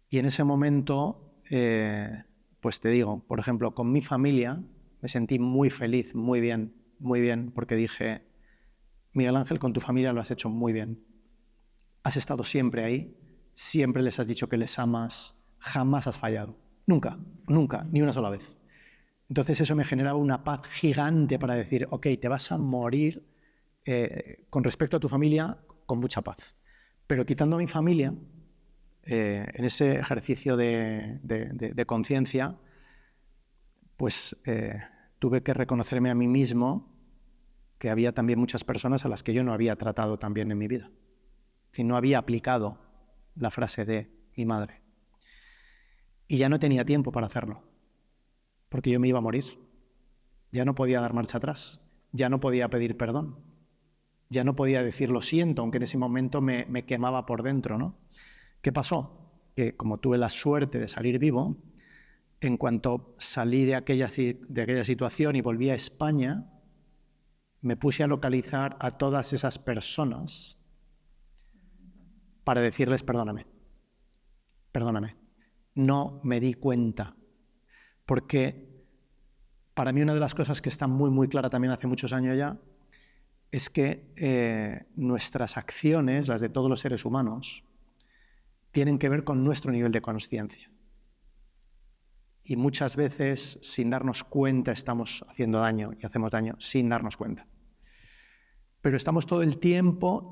Speaker 3: Y en ese momento, pues te digo, por ejemplo, con mi familia me sentí muy feliz, muy bien, porque dije, Miguel Ángel, con tu familia lo has hecho muy bien. Has estado siempre ahí, siempre les has dicho que les amas, jamás has fallado. Nunca, ni una sola vez. Entonces eso me generaba una paz gigante para decir, ok, te vas a morir con respecto a tu familia con mucha paz. Pero quitando a mi familia, en ese ejercicio de conciencia, pues tuve que reconocerme a mí mismo que había también muchas personas a las que yo no había tratado tan bien en mi vida. Es decir, no había aplicado la frase de mi madre. Y ya no tenía tiempo para hacerlo, porque yo me iba a morir. Ya no podía dar marcha atrás, ya no podía pedir perdón, ya no podía decir lo siento, aunque en ese momento me quemaba por dentro, ¿no? ¿Qué pasó? Que como tuve la suerte de salir vivo, en cuanto salí de aquella situación y volví a España, me puse a localizar a todas esas personas para decirles perdóname. No me di cuenta, porque para mí una de las cosas que está muy, muy clara también hace muchos años ya, es que nuestras acciones, las de todos los seres humanos, tienen que ver con nuestro nivel de consciencia. Y muchas veces, sin darnos cuenta, estamos haciendo daño y hacemos daño sin darnos cuenta. pero estamos todo el tiempo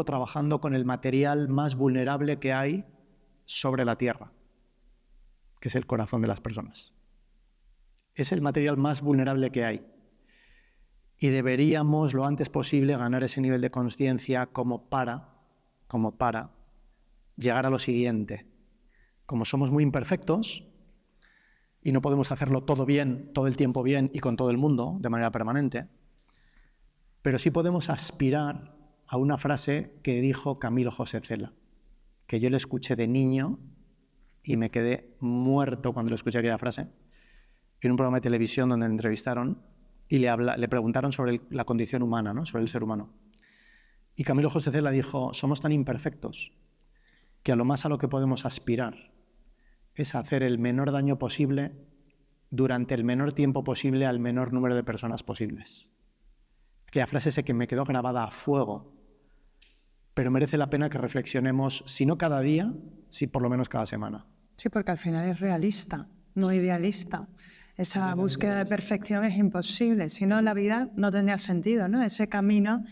Speaker 3: trabajando con el material más vulnerable que hay sobre la Tierra, que es el corazón de las personas. Es el material más vulnerable que hay. Y deberíamos lo antes posible ganar ese nivel de conciencia como para llegar a lo siguiente. Como somos muy imperfectos y no podemos hacerlo todo bien, todo el tiempo bien y con todo el mundo de manera permanente, pero sí podemos aspirar a una frase que dijo Camilo José Cela, que yo le escuché de niño y me quedé muerto cuando le escuché aquella frase, en un programa de televisión donde le entrevistaron y le preguntaron sobre la condición humana, ¿no? Sobre el ser humano. Y Camilo José Cela dijo, somos tan imperfectos que a lo que podemos aspirar es hacer el menor daño posible durante el menor tiempo posible al menor número de personas posibles. Aquella frase sé que me quedó grabada a fuego, pero merece la pena que reflexionemos, si no cada día, sí por lo menos cada semana.
Speaker 2: Sí, porque al final es realista, no idealista. Esa búsqueda de perfección es imposible, si no la vida no tendría sentido, ¿no? Ese camino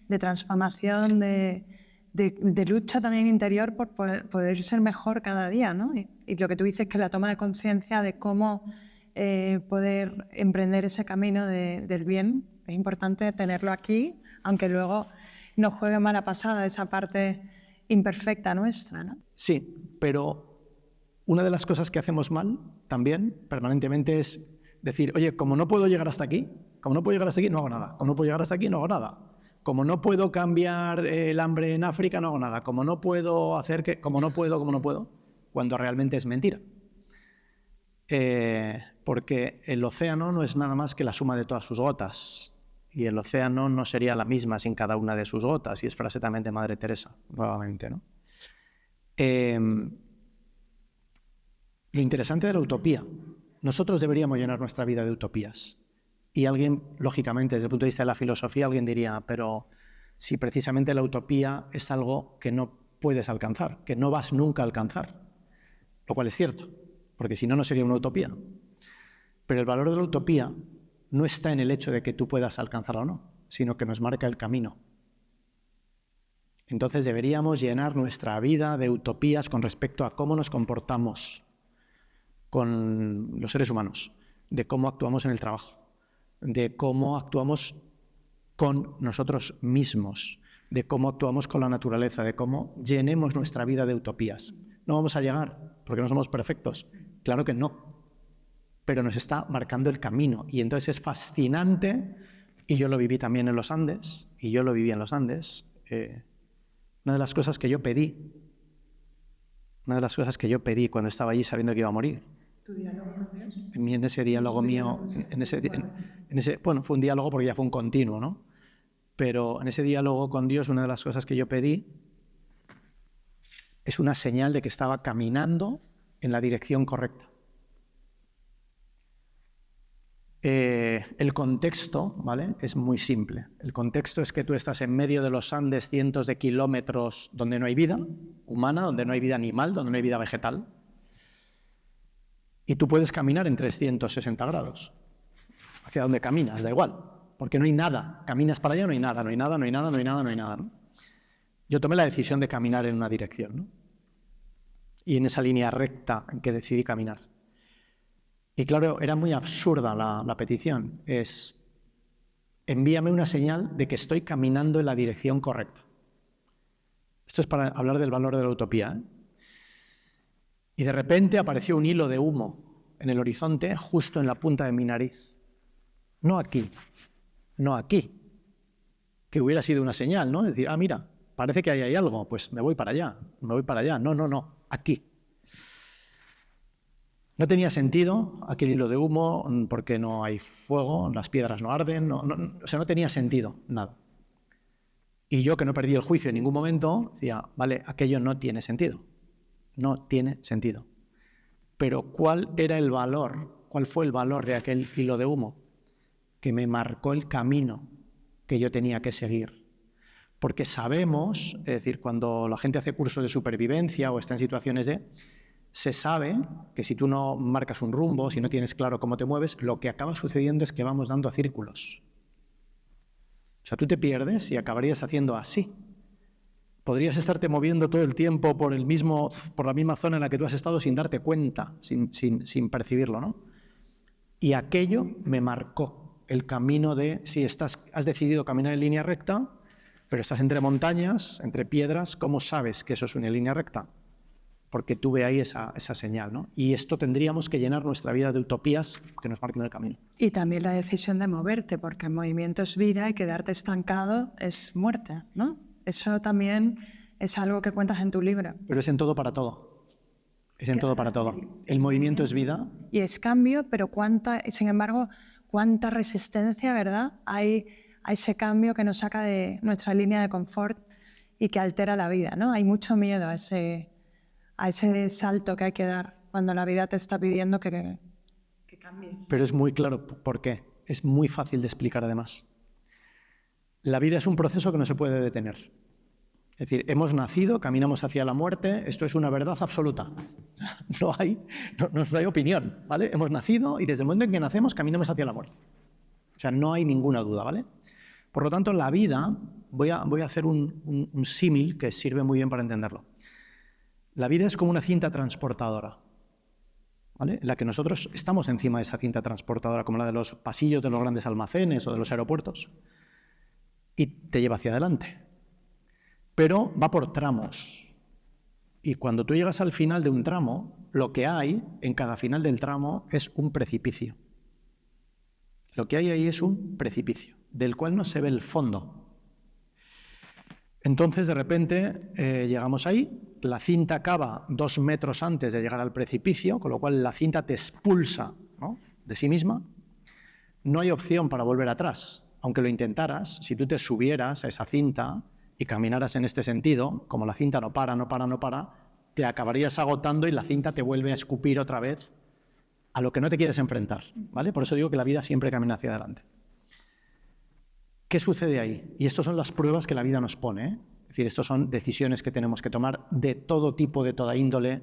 Speaker 2: de transformación, de lucha también interior por poder ser mejor cada día, ¿no? Y lo que tú dices, que la toma de conciencia de cómo poder emprender ese camino del bien, es importante tenerlo aquí, aunque luego nos juegue mala pasada esa parte imperfecta nuestra, ¿no?
Speaker 3: Sí, pero una de las cosas que hacemos mal también, permanentemente, es decir, oye, como no puedo llegar hasta aquí, no hago nada. Como no puedo llegar hasta aquí, no hago nada. Como no puedo cambiar el hambre en África, no hago nada. Como no puedo como no puedo, cuando realmente es mentira. Porque el océano no es nada más que la suma de todas sus gotas. Y el océano no sería la misma sin cada una de sus gotas. Y es frase también de Madre Teresa, nuevamente, ¿no? Lo interesante de la utopía. Nosotros deberíamos llenar nuestra vida de utopías. Y alguien, lógicamente, desde el punto de vista de la filosofía, alguien diría, pero si precisamente la utopía es algo que no puedes alcanzar, que no vas nunca a alcanzar. Lo cual es cierto, porque si no, no sería una utopía. Pero el valor de la utopía no está en el hecho de que tú puedas alcanzarla o no, sino que nos marca el camino. Entonces deberíamos llenar nuestra vida de utopías con respecto a cómo nos comportamos con los seres humanos, de cómo actuamos en el trabajo, de cómo actuamos con nosotros mismos, de cómo actuamos con la naturaleza, de cómo llenemos nuestra vida de utopías. No vamos a llegar porque no somos perfectos, claro que no, pero nos está marcando el camino y entonces es fascinante, y yo lo viví también en los Andes, una de las cosas que yo pedí cuando estaba allí sabiendo que iba a morir.
Speaker 2: ¿Tu diálogo con Dios?
Speaker 3: En ese diálogo mío, bueno, fue un diálogo porque ya fue un continuo, ¿no? Pero en ese diálogo con Dios, una de las cosas que yo pedí es una señal de que estaba caminando en la dirección correcta. El contexto, ¿vale? Es muy simple. El contexto es que tú estás en medio de los Andes, cientos de kilómetros donde no hay vida humana, donde no hay vida animal, donde no hay vida vegetal. Y tú puedes caminar en 360 grados. Hacia donde caminas, da igual, porque no hay nada. Caminas para allá, no hay nada, no hay nada, no hay nada, no hay nada, no hay nada, ¿no? Yo tomé la decisión de caminar en una dirección, ¿no? Y en esa línea recta en que decidí caminar. Y claro, era muy absurda la petición. Es, envíame una señal de que estoy caminando en la dirección correcta. Esto es para hablar del valor de la utopía, ¿eh? Y de repente apareció un hilo de humo en el horizonte, justo en la punta de mi nariz. No aquí, no aquí. Que hubiera sido una señal, ¿no? Es decir, mira, parece que ahí hay algo, pues me voy para allá. No, aquí. No tenía sentido aquel hilo de humo porque no hay fuego, las piedras no arden, o sea, no tenía sentido, nada. Y yo, que no perdí el juicio en ningún momento, decía, vale, aquello no tiene sentido. No tiene sentido. Pero ¿cuál era el valor? ¿Cuál fue el valor de aquel hilo de humo? Que me marcó el camino que yo tenía que seguir. Porque sabemos, es decir, cuando la gente hace cursos de supervivencia o está en situaciones se sabe que si tú no marcas un rumbo, si no tienes claro cómo te mueves, lo que acaba sucediendo es que vamos dando círculos. sea, tú te pierdes y acabarías haciendo así. Podrías estarte moviendo todo el tiempo por la misma zona en la que tú has estado sin darte cuenta, sin percibirlo, ¿no? Y aquello me marcó el camino de, sí, has decidido caminar en línea recta, pero estás entre montañas, entre piedras, ¿cómo sabes que eso es una línea recta? Porque tuve ahí esa señal, ¿no? Y esto tendríamos que llenar nuestra vida de utopías que nos marquen el camino.
Speaker 2: Y también la decisión de moverte, porque el movimiento es vida y quedarte estancado es muerte, ¿no? Eso también es algo que cuentas en tu libro.
Speaker 3: Pero es en todo para todo. Es en todo para todo. El movimiento es vida.
Speaker 2: Y es cambio, pero sin embargo, cuánta resistencia, ¿verdad? Hay a ese cambio que nos saca de nuestra línea de confort y que altera la vida, ¿no? Hay mucho miedo a ese salto que hay que dar cuando la vida te está pidiendo que cambies.
Speaker 3: Pero es muy claro por qué. Es muy fácil de explicar además. La vida es un proceso que no se puede detener. Es decir, hemos nacido, caminamos hacia la muerte, esto es una verdad absoluta. No hay opinión, ¿vale? Hemos nacido y desde el momento en que nacemos caminamos hacia la muerte. O sea, no hay ninguna duda, ¿vale? Por lo tanto, la vida, voy a hacer un símil que sirve muy bien para entenderlo. La vida es como una cinta transportadora, ¿vale? En la que nosotros estamos encima de esa cinta transportadora, como la de los pasillos de los grandes almacenes o de los aeropuertos, y te lleva hacia adelante. Pero va por tramos. Y cuando tú llegas al final de un tramo, lo que hay en cada final del tramo es un precipicio. Lo que hay ahí es un precipicio, del cual no se ve el fondo. Entonces, de repente, llegamos ahí, la cinta acaba 2 metros antes de llegar al precipicio, con lo cual la cinta te expulsa, ¿no?, de sí misma. No hay opción para volver atrás. Aunque lo intentaras, si tú te subieras a esa cinta y caminaras en este sentido, como la cinta no para, te acabarías agotando y la cinta te vuelve a escupir otra vez a lo que no te quieres enfrentar, ¿vale? Por eso digo que la vida siempre camina hacia adelante. ¿Qué sucede ahí? Y estas son las pruebas que la vida nos pone, ¿eh? Es decir, estas son decisiones que tenemos que tomar de todo tipo, de toda índole,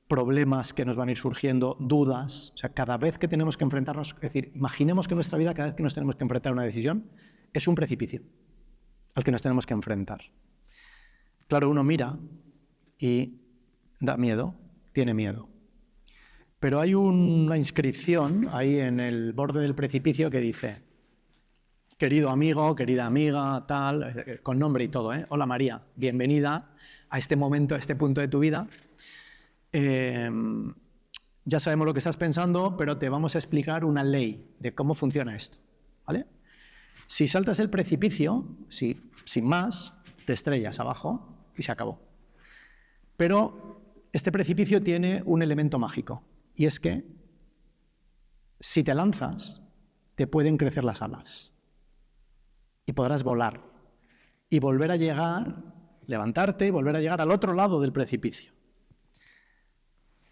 Speaker 3: problemas que nos van a ir surgiendo, dudas. O sea, cada vez que tenemos que enfrentarnos, es decir, imaginemos que nuestra vida, cada vez que nos tenemos que enfrentar a una decisión, es un precipicio al que nos tenemos que enfrentar. Claro, uno mira y da miedo, tiene miedo. Pero hay una inscripción ahí en el borde del precipicio que dice: querido amigo, querida amiga, tal, con nombre y todo, ¿eh? Hola María, bienvenida a este momento, a este punto de tu vida. Ya sabemos lo que estás pensando, pero te vamos a explicar una ley de cómo funciona esto, ¿vale? Si saltas el precipicio, sin más, te estrellas abajo y se acabó. Pero este precipicio tiene un elemento mágico, y es que si te lanzas, te pueden crecer las alas y podrás volar y volver a llegar, levantarte y volver a llegar al otro lado del precipicio.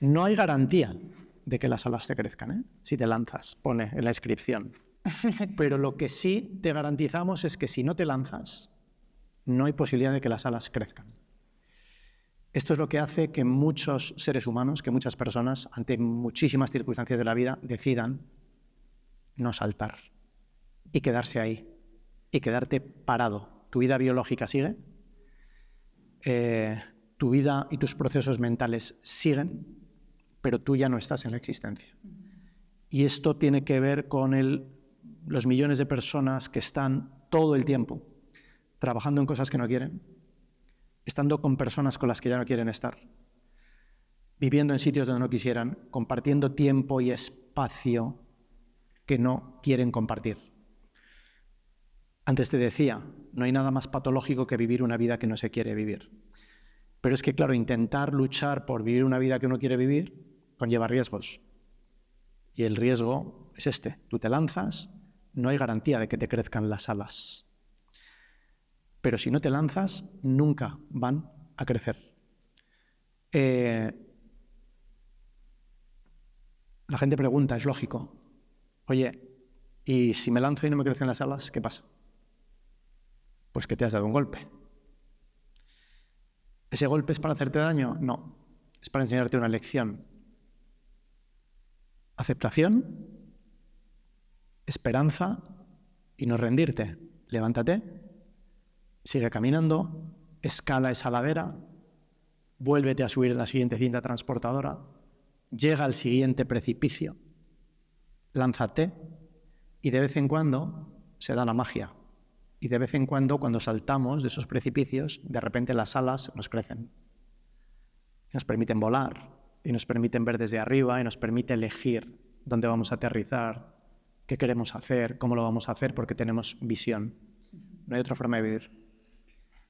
Speaker 3: No hay garantía de que las alas te crezcan, ¿eh? Si te lanzas, pone en la inscripción. Pero lo que sí te garantizamos es que si no te lanzas, no hay posibilidad de que las alas crezcan. Esto es lo que hace que muchos seres humanos, que muchas personas, ante muchísimas circunstancias de la vida, decidan no saltar y quedarse ahí y quedarte parado. Tu vida biológica sigue, tu vida y tus procesos mentales siguen, pero tú ya no estás en la existencia. Y esto tiene que ver con los millones de personas que están todo el tiempo trabajando en cosas que no quieren, estando con personas con las que ya no quieren estar, viviendo en sitios donde no quisieran, compartiendo tiempo y espacio que no quieren compartir. Antes te decía, no hay nada más patológico que vivir una vida que no se quiere vivir. Pero es que, claro, intentar luchar por vivir una vida que uno quiere vivir conlleva riesgos. Y el riesgo es este. Tú te lanzas, no hay garantía de que te crezcan las alas. Pero si no te lanzas, nunca van a crecer. La gente pregunta, es lógico. Oye, ¿y si me lanzo y no me crecen las alas, qué pasa? Pues que te has dado un golpe. ¿Ese golpe es para hacerte daño? No, es para enseñarte una lección. Aceptación, esperanza y no rendirte. levántate, sigue caminando, escala esa ladera, vuélvete a subir en la siguiente cinta transportadora, llega al siguiente precipicio, lánzate, y de vez en cuando se da la magia. Y de vez en cuando saltamos de esos precipicios, de repente las alas nos crecen. Nos permiten volar, y nos permiten ver desde arriba, y nos permite elegir dónde vamos a aterrizar, qué queremos hacer, cómo lo vamos a hacer, porque tenemos visión. No hay otra forma de vivir.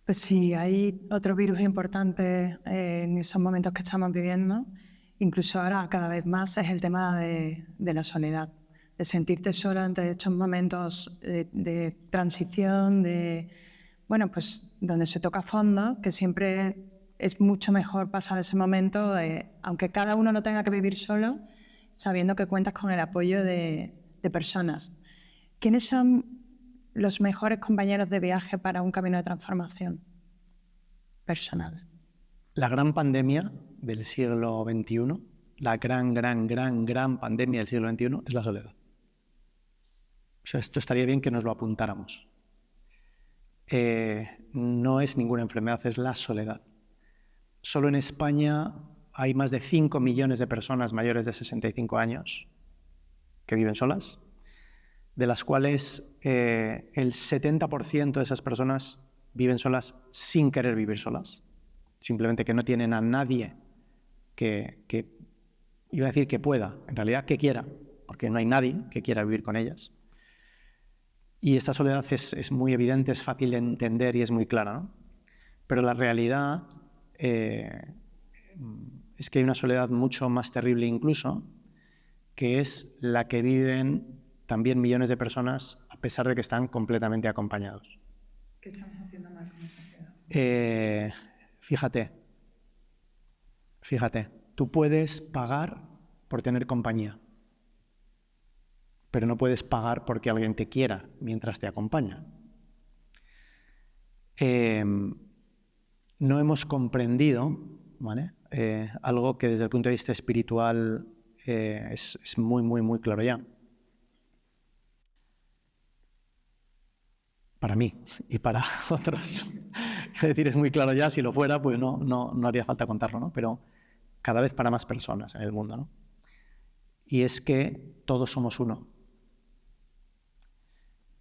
Speaker 2: Pues sí, hay otro virus importante en esos momentos que estamos viviendo, incluso ahora cada vez más, es el tema de la soledad, de sentirte sola ante estos momentos de transición, pues donde se toca fondo, que siempre es mucho mejor pasar ese momento, aunque cada uno lo tenga que vivir solo, sabiendo que cuentas con el apoyo de personas. ¿Quiénes son los mejores compañeros de viaje para un camino de transformación personal?
Speaker 3: La gran pandemia del siglo XXI, la gran pandemia del siglo XXI es la soledad. O sea, esto estaría bien que nos lo apuntáramos. No es ninguna enfermedad, es la soledad. Solo en España hay más de 5 millones de personas mayores de 65 años que viven solas, de las cuales el 70% de esas personas viven solas sin querer vivir solas, simplemente que no tienen a nadie que iba a decir que pueda, en realidad que quiera, porque no hay nadie que quiera vivir con ellas. Y esta soledad es muy evidente, es fácil de entender y es muy clara, ¿no? Pero la realidad es que hay una soledad mucho más terrible incluso, que es la que viven también millones de personas a pesar de que están completamente acompañados.
Speaker 2: ¿Qué estamos haciendo mal con esa sociedad?
Speaker 3: Fíjate, tú puedes pagar por tener compañía, pero no puedes pagar porque alguien te quiera mientras te acompaña. No hemos comprendido, ¿vale? Algo que desde el punto de vista espiritual es muy claro ya. Para mí y para otros. Es decir, es muy claro ya, si lo fuera, pues no haría falta contarlo, ¿no? Pero cada vez para más personas en el mundo, ¿no? Y es que todos somos uno.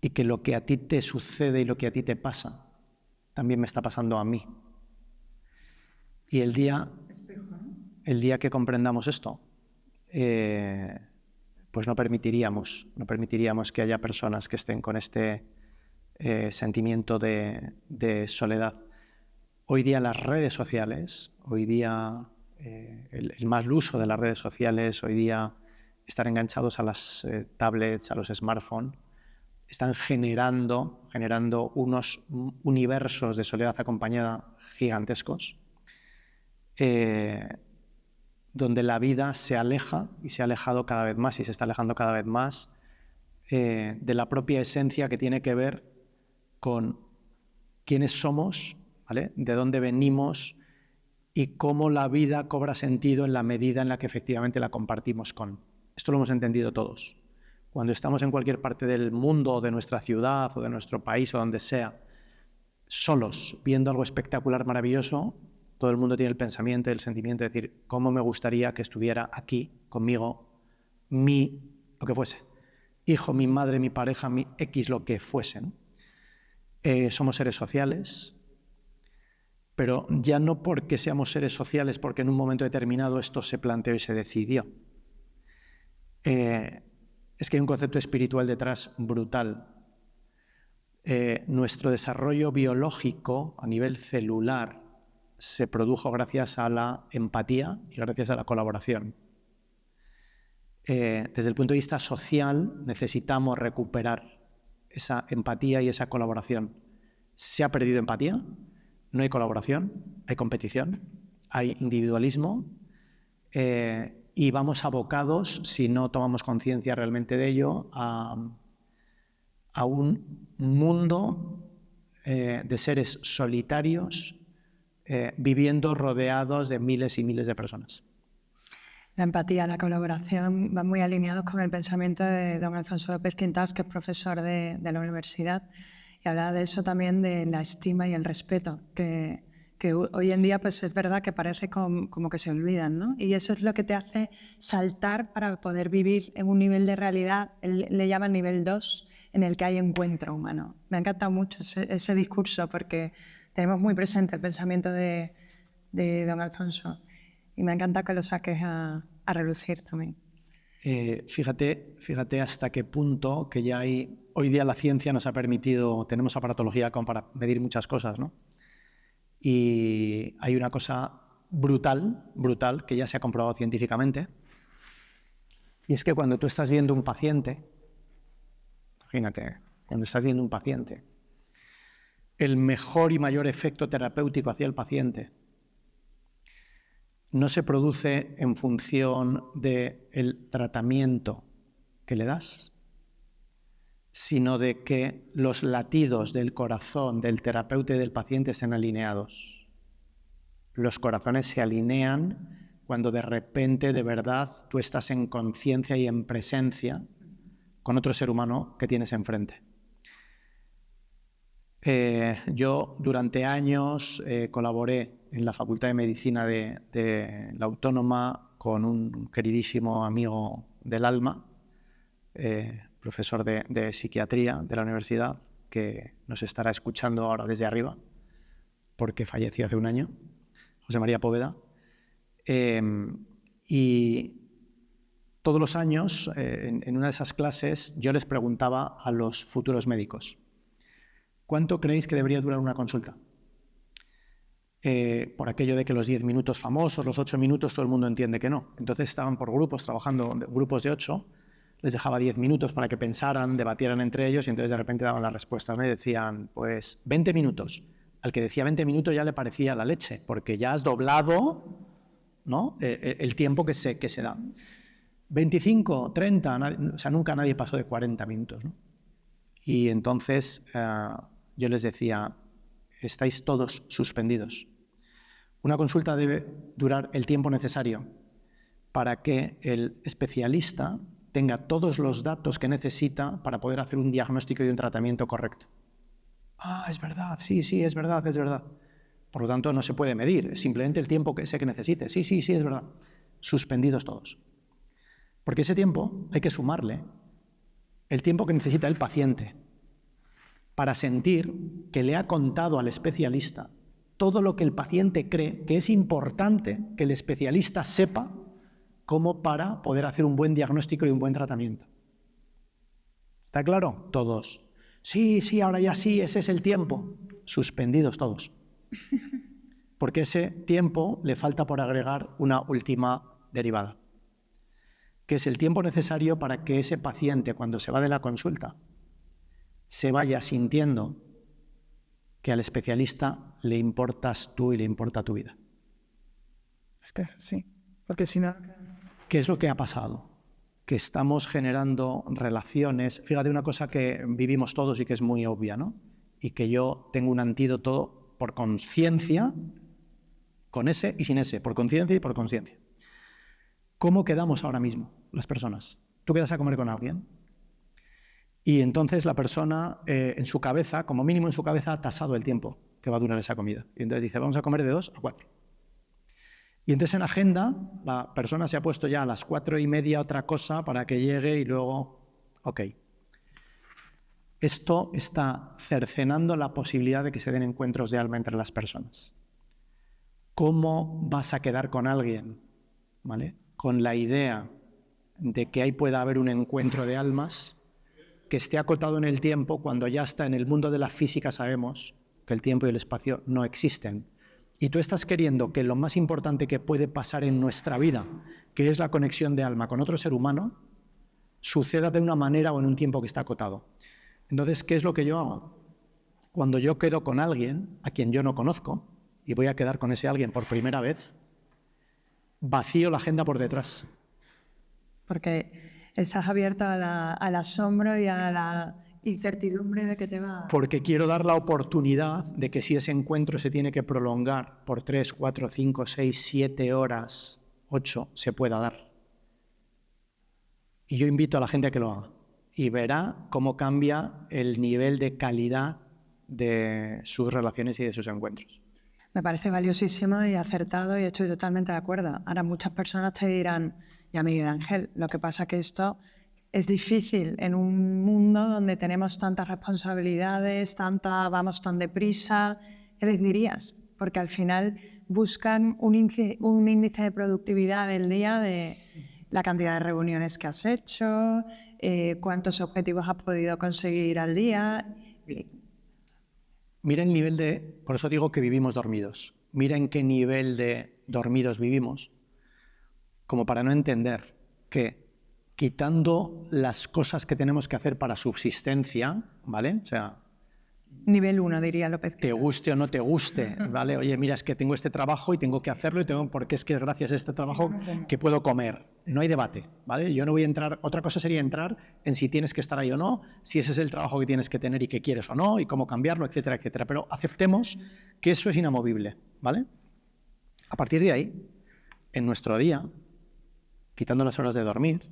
Speaker 3: Y que lo que a ti te sucede y lo que a ti te pasa, también me está pasando a mí. Y el día que comprendamos esto, pues no permitiríamos que haya personas que estén con este sentimiento de soledad. Hoy día las redes sociales, hoy día el mal uso de las redes sociales, hoy día estar enganchados a las tablets, a los smartphones, están generando unos universos de soledad acompañada gigantescos, donde la vida se aleja y se ha alejado cada vez más y se está alejando cada vez más de la propia esencia que tiene que ver con quiénes somos, ¿vale? De dónde venimos y cómo la vida cobra sentido en la medida en la que efectivamente la compartimos con. Esto lo hemos entendido todos. Cuando estamos en cualquier parte del mundo, o de nuestra ciudad, o de nuestro país, o donde sea, solos, viendo algo espectacular, maravilloso, todo el mundo tiene el pensamiento y el sentimiento de decir, ¿cómo me gustaría que estuviera aquí, conmigo, lo que fuese? Hijo, mi madre, mi pareja, mi X, lo que fuese, ¿no? Somos seres sociales, pero ya no porque seamos seres sociales, porque en un momento determinado esto se planteó y se decidió. Es que hay un concepto espiritual detrás brutal. Nuestro desarrollo biológico a nivel celular se produjo gracias a la empatía y gracias a la colaboración. Desde el punto de vista social necesitamos recuperar esa empatía y esa colaboración. ¿Se ha perdido empatía? No hay colaboración, hay competición, hay individualismo y vamos abocados, si no tomamos conciencia realmente de ello, a un mundo de seres solitarios viviendo rodeados de miles y miles de personas.
Speaker 2: La empatía, la colaboración van muy alineados con el pensamiento de don Alfonso López Quintás, que es profesor de la universidad, Y hablaba de eso también, de la estima y el respeto, que hoy en día pues es verdad que parece como que se olvidan, ¿no? Y eso es lo que te hace saltar para poder vivir en un nivel de realidad, él le llama nivel 2, en el que hay encuentro humano. Me ha encantado mucho ese discurso porque tenemos muy presente el pensamiento de don Alfonso y me encanta que lo saques a relucir también.
Speaker 3: Fíjate hasta qué punto que ya hoy día la ciencia nos ha permitido, tenemos aparatología como para medir muchas cosas, ¿no? Y hay una cosa brutal, que ya se ha comprobado científicamente, y es que cuando tú estás viendo un paciente, imagínate, cuando estás viendo un paciente, el mejor y mayor efecto terapéutico hacia el paciente no se produce en función del tratamiento que le das, sino de que los latidos del corazón del terapeuta y del paciente estén alineados. Los corazones se alinean cuando de repente, de verdad, tú estás en conciencia y en presencia con otro ser humano que tienes enfrente. Yo durante años colaboré en la Facultad de Medicina de la Autónoma con un queridísimo amigo del alma, profesor de psiquiatría de la universidad, que nos estará escuchando ahora desde arriba, porque falleció hace un año, José María Poveda. Y todos los años, en una de esas clases, yo les preguntaba a los futuros médicos, ¿cuánto creéis que debería durar una consulta? Por aquello de que los 10 minutos famosos, los 8 minutos, todo el mundo entiende que no. Entonces estaban por grupos, trabajando grupos de 8, les dejaba 10 minutos para que pensaran, debatieran entre ellos y entonces de repente daban las respuestas, ¿no? Y decían, pues 20 minutos. Al que decía 20 minutos ya le parecía la leche, porque ya has doblado, ¿no? El tiempo que se da. 25, 30, o sea, nunca nadie pasó de 40 minutos, ¿no? Y entonces yo les decía, estáis todos suspendidos. Una consulta debe durar el tiempo necesario para que el especialista tenga todos los datos que necesita para poder hacer un diagnóstico y un tratamiento correcto. Ah, es verdad, sí, es verdad, es verdad. Por lo tanto, no se puede medir, simplemente el tiempo que necesite. Sí, es verdad. Suspendidos todos. Porque ese tiempo hay que sumarle el tiempo que necesita el paciente para sentir que le ha contado al especialista todo lo que el paciente cree que es importante que el especialista sepa como para poder hacer un buen diagnóstico y un buen tratamiento. ¿Está claro? Todos. Sí, ahora ya sí, ese es el tiempo. Suspendidos todos. Porque ese tiempo le falta por agregar una última derivada, que es el tiempo necesario para que ese paciente, cuando se va de la consulta, se vaya sintiendo que al especialista le importas tú y le importa tu vida.
Speaker 4: Es que sí, porque si no...
Speaker 3: ¿Qué es lo que ha pasado? Que estamos generando relaciones... Fíjate una cosa que vivimos todos y que es muy obvia, ¿no? Y que yo tengo un antídoto por conciencia, con ese y sin ese, por conciencia y por conciencia. ¿Cómo quedamos ahora mismo las personas? Tú quedas a comer con alguien y entonces la persona en su cabeza, como mínimo en su cabeza, ha tasado el tiempo que va a durar esa comida. Y entonces dice, vamos a comer de 2 a 4. Y entonces en agenda la persona se ha puesto ya a las 4:30 otra cosa para que llegue y luego, ok. Esto está cercenando la posibilidad de que se den encuentros de alma entre las personas. ¿Cómo vas a quedar con alguien, ¿vale?, con la idea de que ahí pueda haber un encuentro de almas que esté acotado en el tiempo cuando ya está en el mundo de la física? Sabemos que el tiempo y el espacio no existen. Y tú estás queriendo que lo más importante que puede pasar en nuestra vida, que es la conexión de alma con otro ser humano, suceda de una manera o en un tiempo que está acotado. Entonces, ¿qué es lo que yo hago? Cuando yo quedo con alguien a quien yo no conozco y voy a quedar con ese alguien por primera vez, vacío la agenda por detrás.
Speaker 2: Porque estás abierto al asombro y a la incertidumbre de que te va...
Speaker 3: Porque quiero dar la oportunidad de que si ese encuentro se tiene que prolongar por 3, 4, 5, 6, 7 horas, 8, se pueda dar. Y yo invito a la gente a que lo haga. Y verá cómo cambia el nivel de calidad de sus relaciones y de sus encuentros.
Speaker 2: Me parece valiosísimo y acertado y estoy totalmente de acuerdo. Ahora muchas personas te dirán, ya Miguel Ángel, lo que pasa que esto es difícil en un mundo donde tenemos tantas responsabilidades, vamos tan deprisa. ¿Qué les dirías? Porque al final buscan un índice de productividad del día de la cantidad de reuniones que has hecho, cuántos objetivos has podido conseguir al día.
Speaker 3: Mira el nivel de... Por eso digo que vivimos dormidos. Mira en qué nivel de dormidos vivimos, como para no entender que quitando las cosas que tenemos que hacer para subsistencia, ¿vale? O sea...
Speaker 2: Nivel 1, diría López.
Speaker 3: Te guste o no te guste, ¿vale? Oye, mira, es que tengo este trabajo y tengo que hacerlo porque es que gracias a este trabajo que puedo comer. No hay debate, ¿vale? Yo no voy a entrar... Otra cosa sería entrar en si tienes que estar ahí o no, si ese es el trabajo que tienes que tener y que quieres o no, y cómo cambiarlo, etcétera, etcétera. Pero aceptemos que eso es inamovible, ¿vale? A partir de ahí, en nuestro día, quitando las horas de dormir,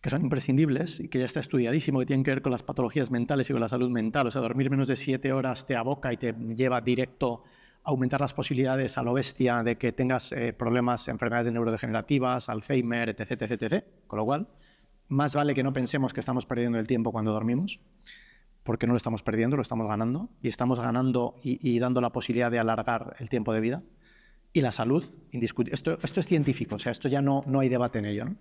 Speaker 3: que son imprescindibles y que ya está estudiadísimo, que tienen que ver con las patologías mentales y con la salud mental. O sea, dormir menos de 7 horas te aboca y te lleva directo a aumentar las posibilidades a lo bestia de que tengas problemas, enfermedades neurodegenerativas, Alzheimer, etc., etc., etc. Con lo cual, más vale que no pensemos que estamos perdiendo el tiempo cuando dormimos, porque no lo estamos perdiendo, lo estamos ganando, y estamos ganando y dando la posibilidad de alargar el tiempo de vida. Y la salud, indiscutible. Esto es científico, o sea, esto ya no hay debate en ello, ¿no?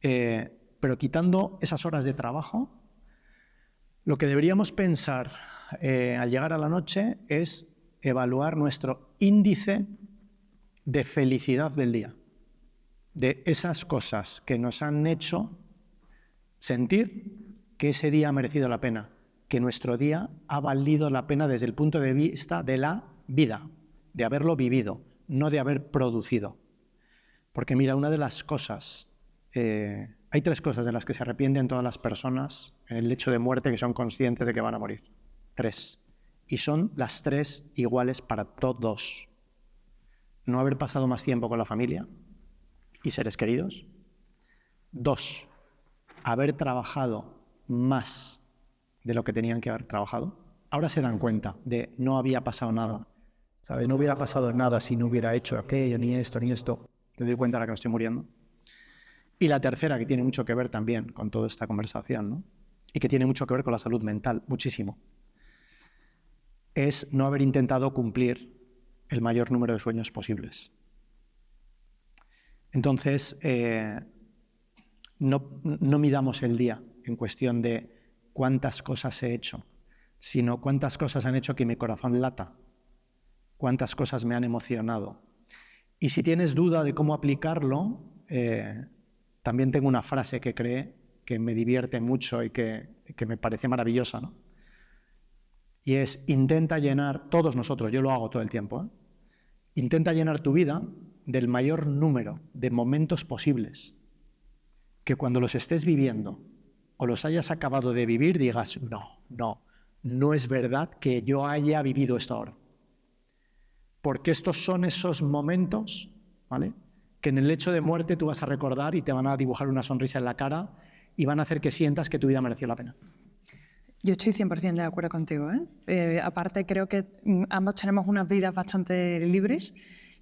Speaker 3: Pero quitando esas horas de trabajo, lo que deberíamos pensar al llegar a la noche es evaluar nuestro índice de felicidad del día, de esas cosas que nos han hecho sentir que ese día ha merecido la pena, que nuestro día ha valido la pena desde el punto de vista de la vida, de haberlo vivido, no de haber producido. Porque mira, una de las cosas... hay 3 cosas de las que se arrepienten todas las personas en el lecho de muerte que son conscientes de que van a morir. 3. Y son las 3 iguales para todos. No haber pasado más tiempo con la familia y seres queridos. 2. Haber trabajado más de lo que tenían que haber trabajado. Ahora se dan cuenta de no había pasado nada. ¿Sabes? No hubiera pasado nada si no hubiera hecho aquello, ni esto, ni esto. Me doy cuenta ahora que me estoy muriendo. Y la tercera, que tiene mucho que ver también con toda esta conversación, ¿no? Y que tiene mucho que ver con la salud mental, muchísimo, es no haber intentado cumplir el mayor número de sueños posibles. Entonces, no midamos el día en cuestión de cuántas cosas he hecho, sino cuántas cosas han hecho que mi corazón lata, cuántas cosas me han emocionado. Y si tienes duda de cómo aplicarlo, también tengo una frase que creé que me divierte mucho y que me parece maravillosa, ¿no? Y es, intenta llenar, todos nosotros, yo lo hago todo el tiempo, intenta llenar tu vida del mayor número de momentos posibles, que cuando los estés viviendo o los hayas acabado de vivir digas, no es verdad que yo haya vivido esto ahora. Porque estos son esos momentos, ¿vale?, que en el lecho de muerte tú vas a recordar y te van a dibujar una sonrisa en la cara y van a hacer que sientas que tu vida mereció la pena.
Speaker 2: Yo estoy 100% de acuerdo contigo, ¿eh? Aparte, creo que ambos tenemos unas vidas bastante libres,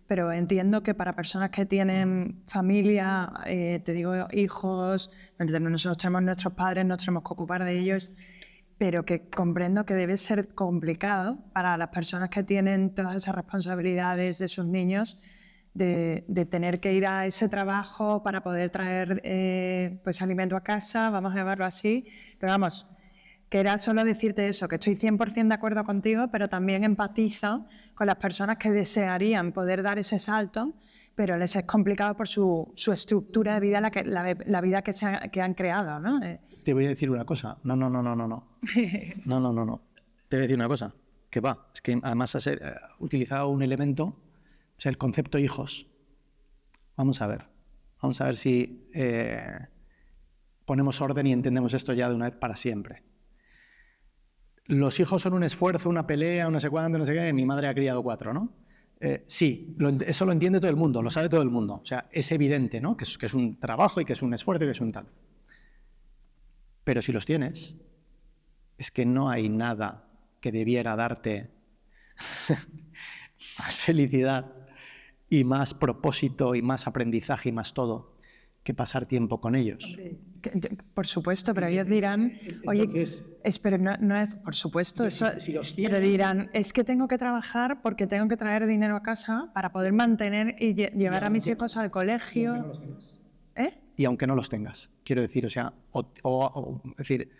Speaker 2: pero entiendo que para personas que tienen familia, te digo, hijos, nosotros tenemos nuestros padres, nos tenemos que ocupar de ellos, pero que comprendo que debe ser complicado para las personas que tienen todas esas responsabilidades de sus niños, de tener que ir a ese trabajo para poder traer pues alimento a casa, vamos a llamarlo así, pero vamos, que era solo decirte eso, que estoy 100% de acuerdo contigo, pero también empatizo con las personas que desearían poder dar ese salto, pero les es complicado por su estructura de vida, la vida que han creado, ¿no?
Speaker 3: Te voy a decir una cosa, no. No. Te voy a decir una cosa, que va, es que además has utilizado un elemento, o sea, el concepto hijos. Vamos a ver si ponemos orden y entendemos esto ya de una vez para siempre. Los hijos son un esfuerzo, una pelea, no sé cuánto, no sé qué. Mi madre ha criado 4, ¿no? Sí, eso lo entiende todo el mundo, lo sabe todo el mundo. O sea, es evidente, ¿no?, que es un trabajo y que es un esfuerzo y que es un tal. Pero si los tienes, es que no hay nada que debiera darte más felicidad y más propósito y más aprendizaje y más todo que pasar tiempo con ellos.
Speaker 2: Por supuesto, pero ellos dirán, oye, pero no es, por supuesto, eso, pero dirán, es que tengo que trabajar porque tengo que traer dinero a casa para poder mantener y llevar a mis hijos al colegio.
Speaker 3: Y aunque no los tengas, quiero decir, o sea, es decir,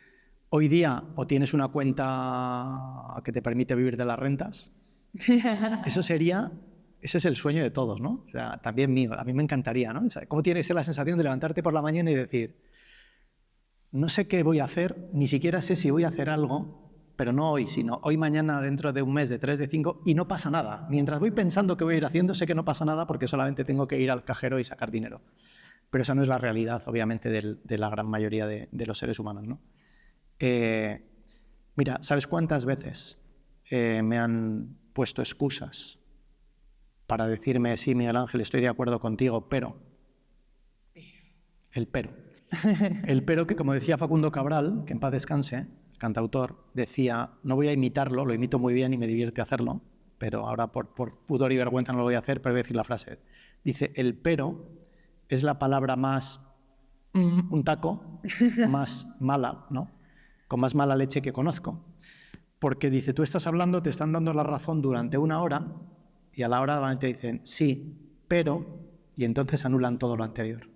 Speaker 3: hoy día o tienes una cuenta que te permite vivir de las rentas, ese es el sueño de todos, ¿no? O sea, también mío, a mí me encantaría, ¿no? O sea, ¿cómo tienes la sensación de levantarte por la mañana y decir, no sé qué voy a hacer, ni siquiera sé si voy a hacer algo, pero no hoy, sino hoy, mañana, dentro de un mes, de 3, de 5, y no pasa nada. Mientras voy pensando qué voy a ir haciendo, sé que no pasa nada porque solamente tengo que ir al cajero y sacar dinero. Pero esa no es la realidad, obviamente, de la gran mayoría de los seres humanos, ¿no? Mira, ¿sabes cuántas veces me han puesto excusas para decirme, sí, Miguel Ángel, estoy de acuerdo contigo, pero... El pero. El pero que, como decía Facundo Cabral, que en paz descanse, el cantautor, decía, no voy a imitarlo, lo imito muy bien y me divierte hacerlo, pero ahora por pudor y vergüenza no lo voy a hacer, pero voy a decir la frase. Dice, el pero es la palabra más un taco, más mala, ¿no? Con más mala leche que conozco. Porque dice, tú estás hablando, te están dando la razón durante una hora y a la hora te dicen, sí, pero, y entonces anulan todo lo anterior.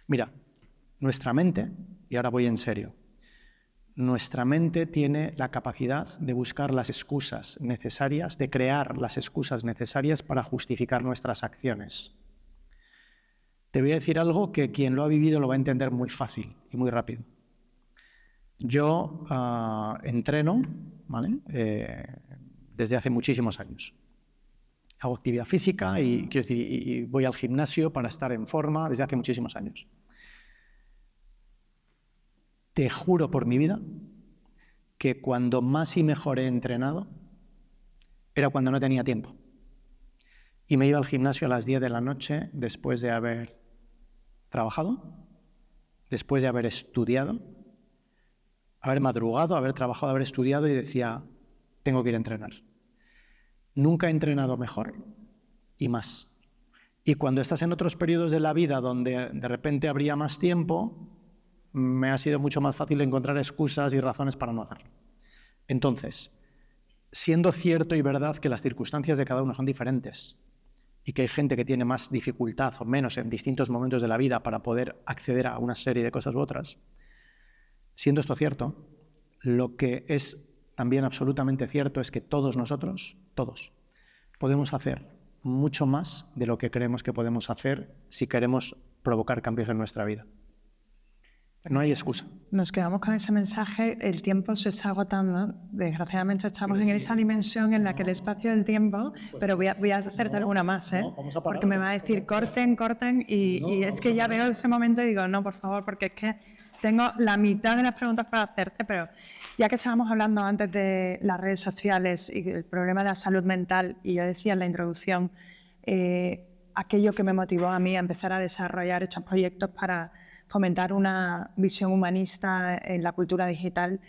Speaker 3: Mira, nuestra mente, y ahora voy en serio, nuestra mente tiene la capacidad de buscar las excusas necesarias, de crear las excusas necesarias para justificar nuestras acciones. Te voy a decir algo que quien lo ha vivido lo va a entender muy fácil y muy rápido. Yo entreno, ¿vale? Desde hace muchísimos años. Hago actividad física y, quiero decir, y voy al gimnasio para estar en forma desde hace muchísimos años. Te juro por mi vida que cuando más y mejor he entrenado era cuando no tenía tiempo. Y me iba al gimnasio a las 10 de la noche después de haber trabajado, después de haber estudiado, haber madrugado, haber trabajado, haber estudiado y decía, tengo que ir a entrenar. Nunca he entrenado mejor y más. Y cuando estás en otros periodos de la vida donde de repente habría más tiempo, me ha sido mucho más fácil encontrar excusas y razones para no hacerlo. Entonces, siendo cierto y verdad que las circunstancias de cada uno son diferentes y que hay gente que tiene más dificultad o menos en distintos momentos de la vida para poder acceder a una serie de cosas u otras, siendo esto cierto, lo que es también absolutamente cierto es que todos nosotros, todos, podemos hacer mucho más de lo que creemos que podemos hacer si queremos provocar cambios en nuestra vida. No hay excusa.
Speaker 2: Nos quedamos con ese mensaje, el tiempo se está agotando, desgraciadamente estamos en esa dimensión en la que el espacio del tiempo, pero voy a hacerte alguna más, porque me va a decir corten, y es que ya veo ese momento y digo, no, por favor, porque es que tengo la mitad de las preguntas para hacerte, pero ya que estábamos hablando antes de las redes sociales y el problema de la salud mental, y yo decía en la introducción, aquello que me motivó a mí a empezar a desarrollar estos proyectos para fomentar una visión humanista en la cultura digital.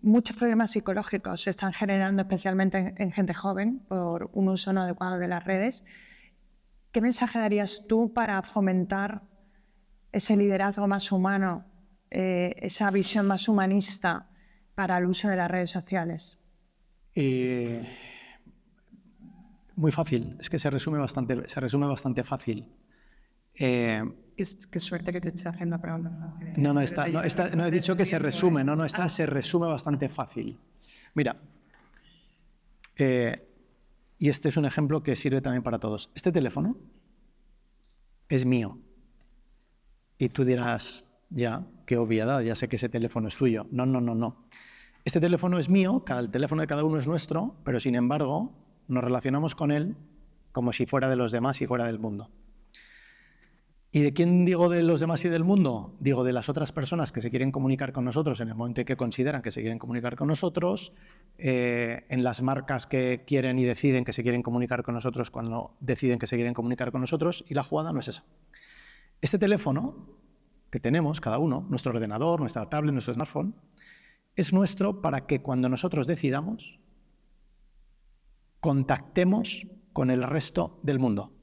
Speaker 2: Muchos problemas psicológicos se están generando especialmente en gente joven por un uso no adecuado de las redes. ¿Qué mensaje darías tú para fomentar ese liderazgo más humano, esa visión más humanista para el uso de las redes sociales?
Speaker 3: Muy fácil, es que se resume bastante fácil.
Speaker 2: Qué suerte que te esté haciendo preguntas.
Speaker 3: No he dicho que se resume, se resume bastante fácil. Mira, y este es un ejemplo que sirve también para todos. Este teléfono es mío. Y tú dirás, ya, qué obviedad, ya sé que ese teléfono es tuyo. No. Este teléfono es mío, el teléfono de cada uno es nuestro, pero sin embargo nos relacionamos con él como si fuera de los demás y fuera del mundo. ¿Y de quién digo de los demás y del mundo? Digo de las otras personas que se quieren comunicar con nosotros en el momento en que consideran que se quieren comunicar con nosotros, en las marcas que quieren y deciden que se quieren comunicar con nosotros cuando deciden que se quieren comunicar con nosotros, y la jugada no es esa. Este teléfono que tenemos, cada uno, nuestro ordenador, nuestra tablet, nuestro smartphone, es nuestro para que cuando nosotros decidamos, contactemos con el resto del mundo.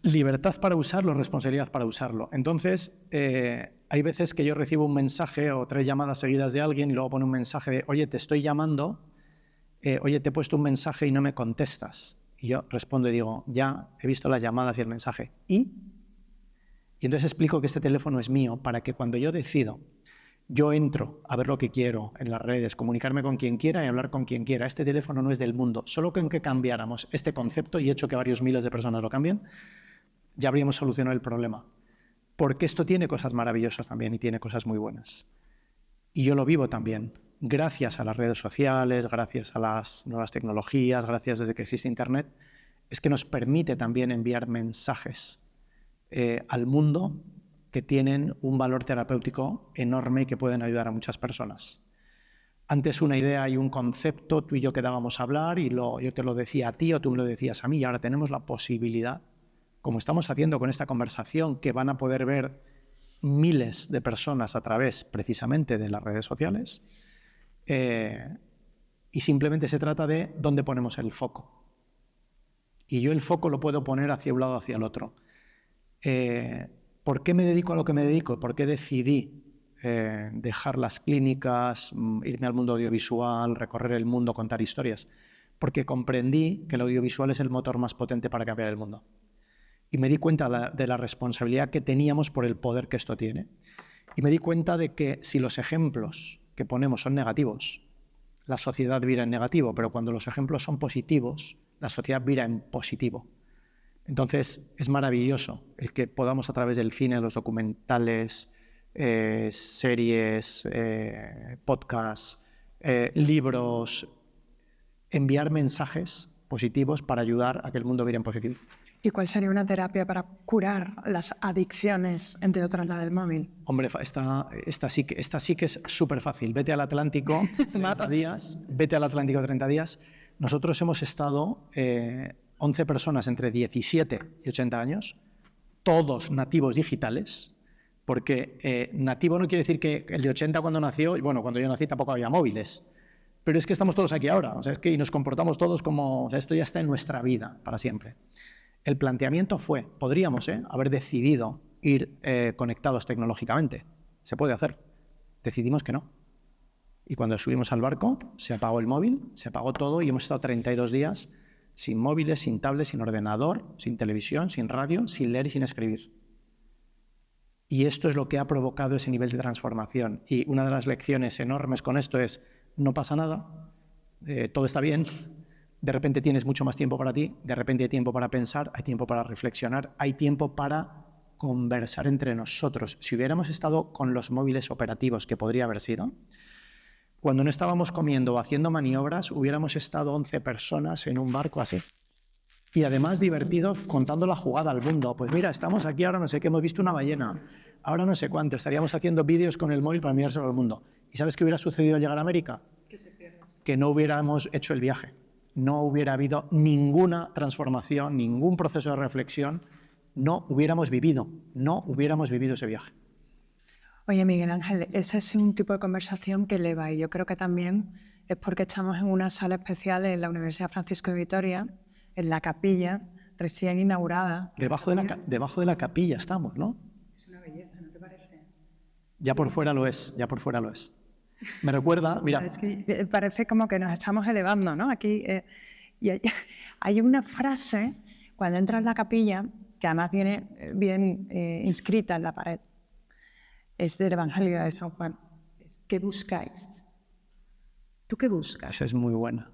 Speaker 3: Libertad para usarlo, responsabilidad para usarlo. Entonces, hay veces que yo recibo un mensaje o 3 llamadas seguidas de alguien y luego pone un mensaje de, oye, te estoy llamando, oye, te he puesto un mensaje y no me contestas. Y yo respondo y digo, ya, he visto las llamadas y el mensaje. Y entonces explico que este teléfono es mío para que cuando yo decido, yo entro a ver lo que quiero en las redes, comunicarme con quien quiera y hablar con quien quiera. Este teléfono no es del mundo. Solo con que cambiáramos este concepto y hecho que varios miles de personas lo cambien, ya habríamos solucionado el problema. Porque esto tiene cosas maravillosas también y tiene cosas muy buenas. Y yo lo vivo también. Gracias a las redes sociales, gracias a las nuevas tecnologías, gracias desde que existe Internet, es que nos permite también enviar mensajes al mundo que tienen un valor terapéutico enorme y que pueden ayudar a muchas personas. Antes una idea y un concepto, tú y yo quedábamos a hablar y yo te lo decía a ti o tú me lo decías a mí, y ahora tenemos la posibilidad, como estamos haciendo con esta conversación, que van a poder ver miles de personas a través precisamente de las redes sociales, y simplemente se trata de dónde ponemos el foco. Y yo el foco lo puedo poner hacia un lado o hacia el otro. ¿Por qué me dedico a lo que me dedico? ¿Por qué decidí dejar las clínicas, irme al mundo audiovisual, recorrer el mundo, contar historias? Porque comprendí que el audiovisual es el motor más potente para cambiar el mundo. Y me di cuenta de la responsabilidad que teníamos por el poder que esto tiene. Y me di cuenta de que si los ejemplos que ponemos son negativos, la sociedad vira en negativo, pero cuando los ejemplos son positivos, la sociedad vira en positivo. Entonces, es maravilloso el que podamos a través del cine, los documentales, series, podcasts, libros, enviar mensajes positivos para ayudar a que el mundo vire en positivo.
Speaker 2: ¿Y cuál sería una terapia para curar las adicciones, entre otras la del móvil?
Speaker 3: Hombre, esta sí que es súper fácil. Vete al Atlántico 30 días. Vete al Atlántico 30 días. Nosotros hemos estado 11 personas entre 17 y 80 años, todos nativos digitales, porque nativo no quiere decir que el de 80 cuando nació, bueno, cuando yo nací tampoco había móviles, pero es que estamos todos aquí ahora, o sea, es que y nos comportamos todos como, o sea, esto ya está en nuestra vida para siempre. El planteamiento fue, podríamos haber decidido ir conectados tecnológicamente, se puede hacer, decidimos que no. Y cuando subimos al barco, se apagó el móvil, se apagó todo y hemos estado 32 días sin móviles, sin tablets, sin ordenador, sin televisión, sin radio, sin leer y sin escribir. Y esto es lo que ha provocado ese nivel de transformación. Y una de las lecciones enormes con esto es, no pasa nada, todo está bien, de repente tienes mucho más tiempo para ti, de repente hay tiempo para pensar, hay tiempo para reflexionar, hay tiempo para conversar entre nosotros. Si hubiéramos estado con los móviles operativos, que podría haber sido, cuando no estábamos comiendo o haciendo maniobras, hubiéramos estado 11 personas en un barco así. Y además divertidos contando la jugada al mundo. Pues mira, estamos aquí, ahora no sé qué, hemos visto una ballena, ahora no sé cuánto, estaríamos haciendo vídeos con el móvil para mirárselo al mundo. ¿Y sabes qué hubiera sucedido al llegar a América? Que no hubiéramos hecho el viaje. No hubiera habido ninguna transformación, ningún proceso de reflexión, no hubiéramos vivido ese viaje.
Speaker 2: Oye, Miguel Ángel, ese es un tipo de conversación que eleva y yo creo que también es porque estamos en una sala especial en la Universidad Francisco de Vitoria, en la capilla recién inaugurada.
Speaker 3: Debajo de la capilla estamos, ¿no?
Speaker 2: Es una belleza, ¿no te parece?
Speaker 3: Ya por fuera lo es, ya por fuera lo es. Me recuerda, mira...
Speaker 2: O sea, es que parece como que nos estamos elevando, ¿no? Aquí y hay una frase, cuando entras en la capilla, que además viene bien inscrita en la pared. Es del Evangelio de San Juan. ¿Qué buscáis? ¿Tú qué buscas?
Speaker 3: Esa es muy buena.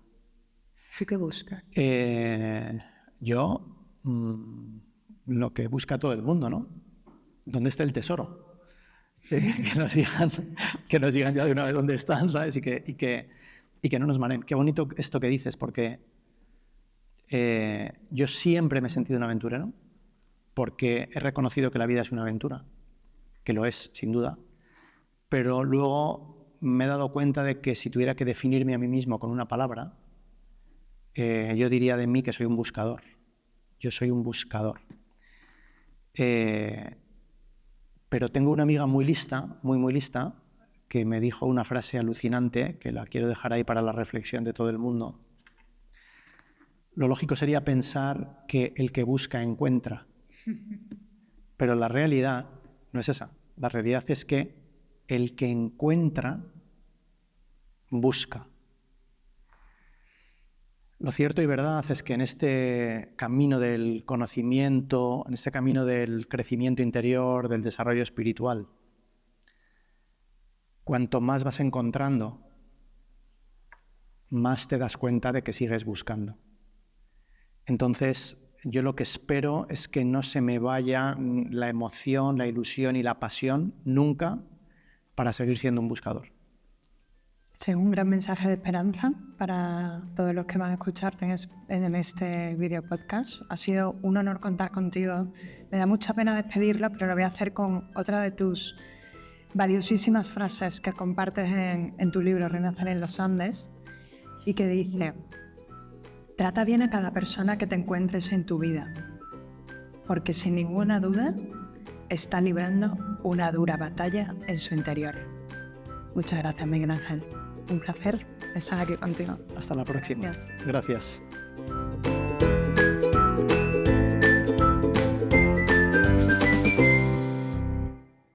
Speaker 2: ¿Tú qué buscas?
Speaker 3: Yo, lo que busca todo el mundo, ¿no? ¿Dónde está el tesoro? Que nos digan ya de una vez dónde están, ¿sabes? Y que no nos mareen. Qué bonito esto que dices, porque yo siempre me he sentido un aventurero, porque he reconocido que la vida es una aventura, que lo es, sin duda, pero luego me he dado cuenta de que si tuviera que definirme a mí mismo con una palabra, yo diría de mí que soy un buscador. Yo soy un buscador. Pero tengo una amiga muy lista, muy lista, que me dijo una frase alucinante, que la quiero dejar ahí para la reflexión de todo el mundo. Lo lógico sería pensar que el que busca encuentra, pero la realidad no es esa. La realidad es que el que encuentra busca. Lo cierto y verdad es que en este camino del conocimiento, en este camino del crecimiento interior, del desarrollo espiritual, cuanto más vas encontrando, más te das cuenta de que sigues buscando. Entonces, yo lo que espero es que no se me vaya la emoción, la ilusión y la pasión nunca para seguir siendo un buscador.
Speaker 2: Sí, un gran mensaje de esperanza para todos los que van a escucharte en este video podcast. Ha sido un honor contar contigo. Me da mucha pena despedirlo, pero lo voy a hacer con otra de tus valiosísimas frases que compartes en tu libro Renacer en los Andes, y que dice: trata bien a cada persona que te encuentres en tu vida, porque sin ninguna duda está librando una dura batalla en su interior. Muchas gracias, Miguel Ángel. Un placer estar aquí contigo.
Speaker 3: Hasta la próxima.
Speaker 2: Yes.
Speaker 3: Gracias.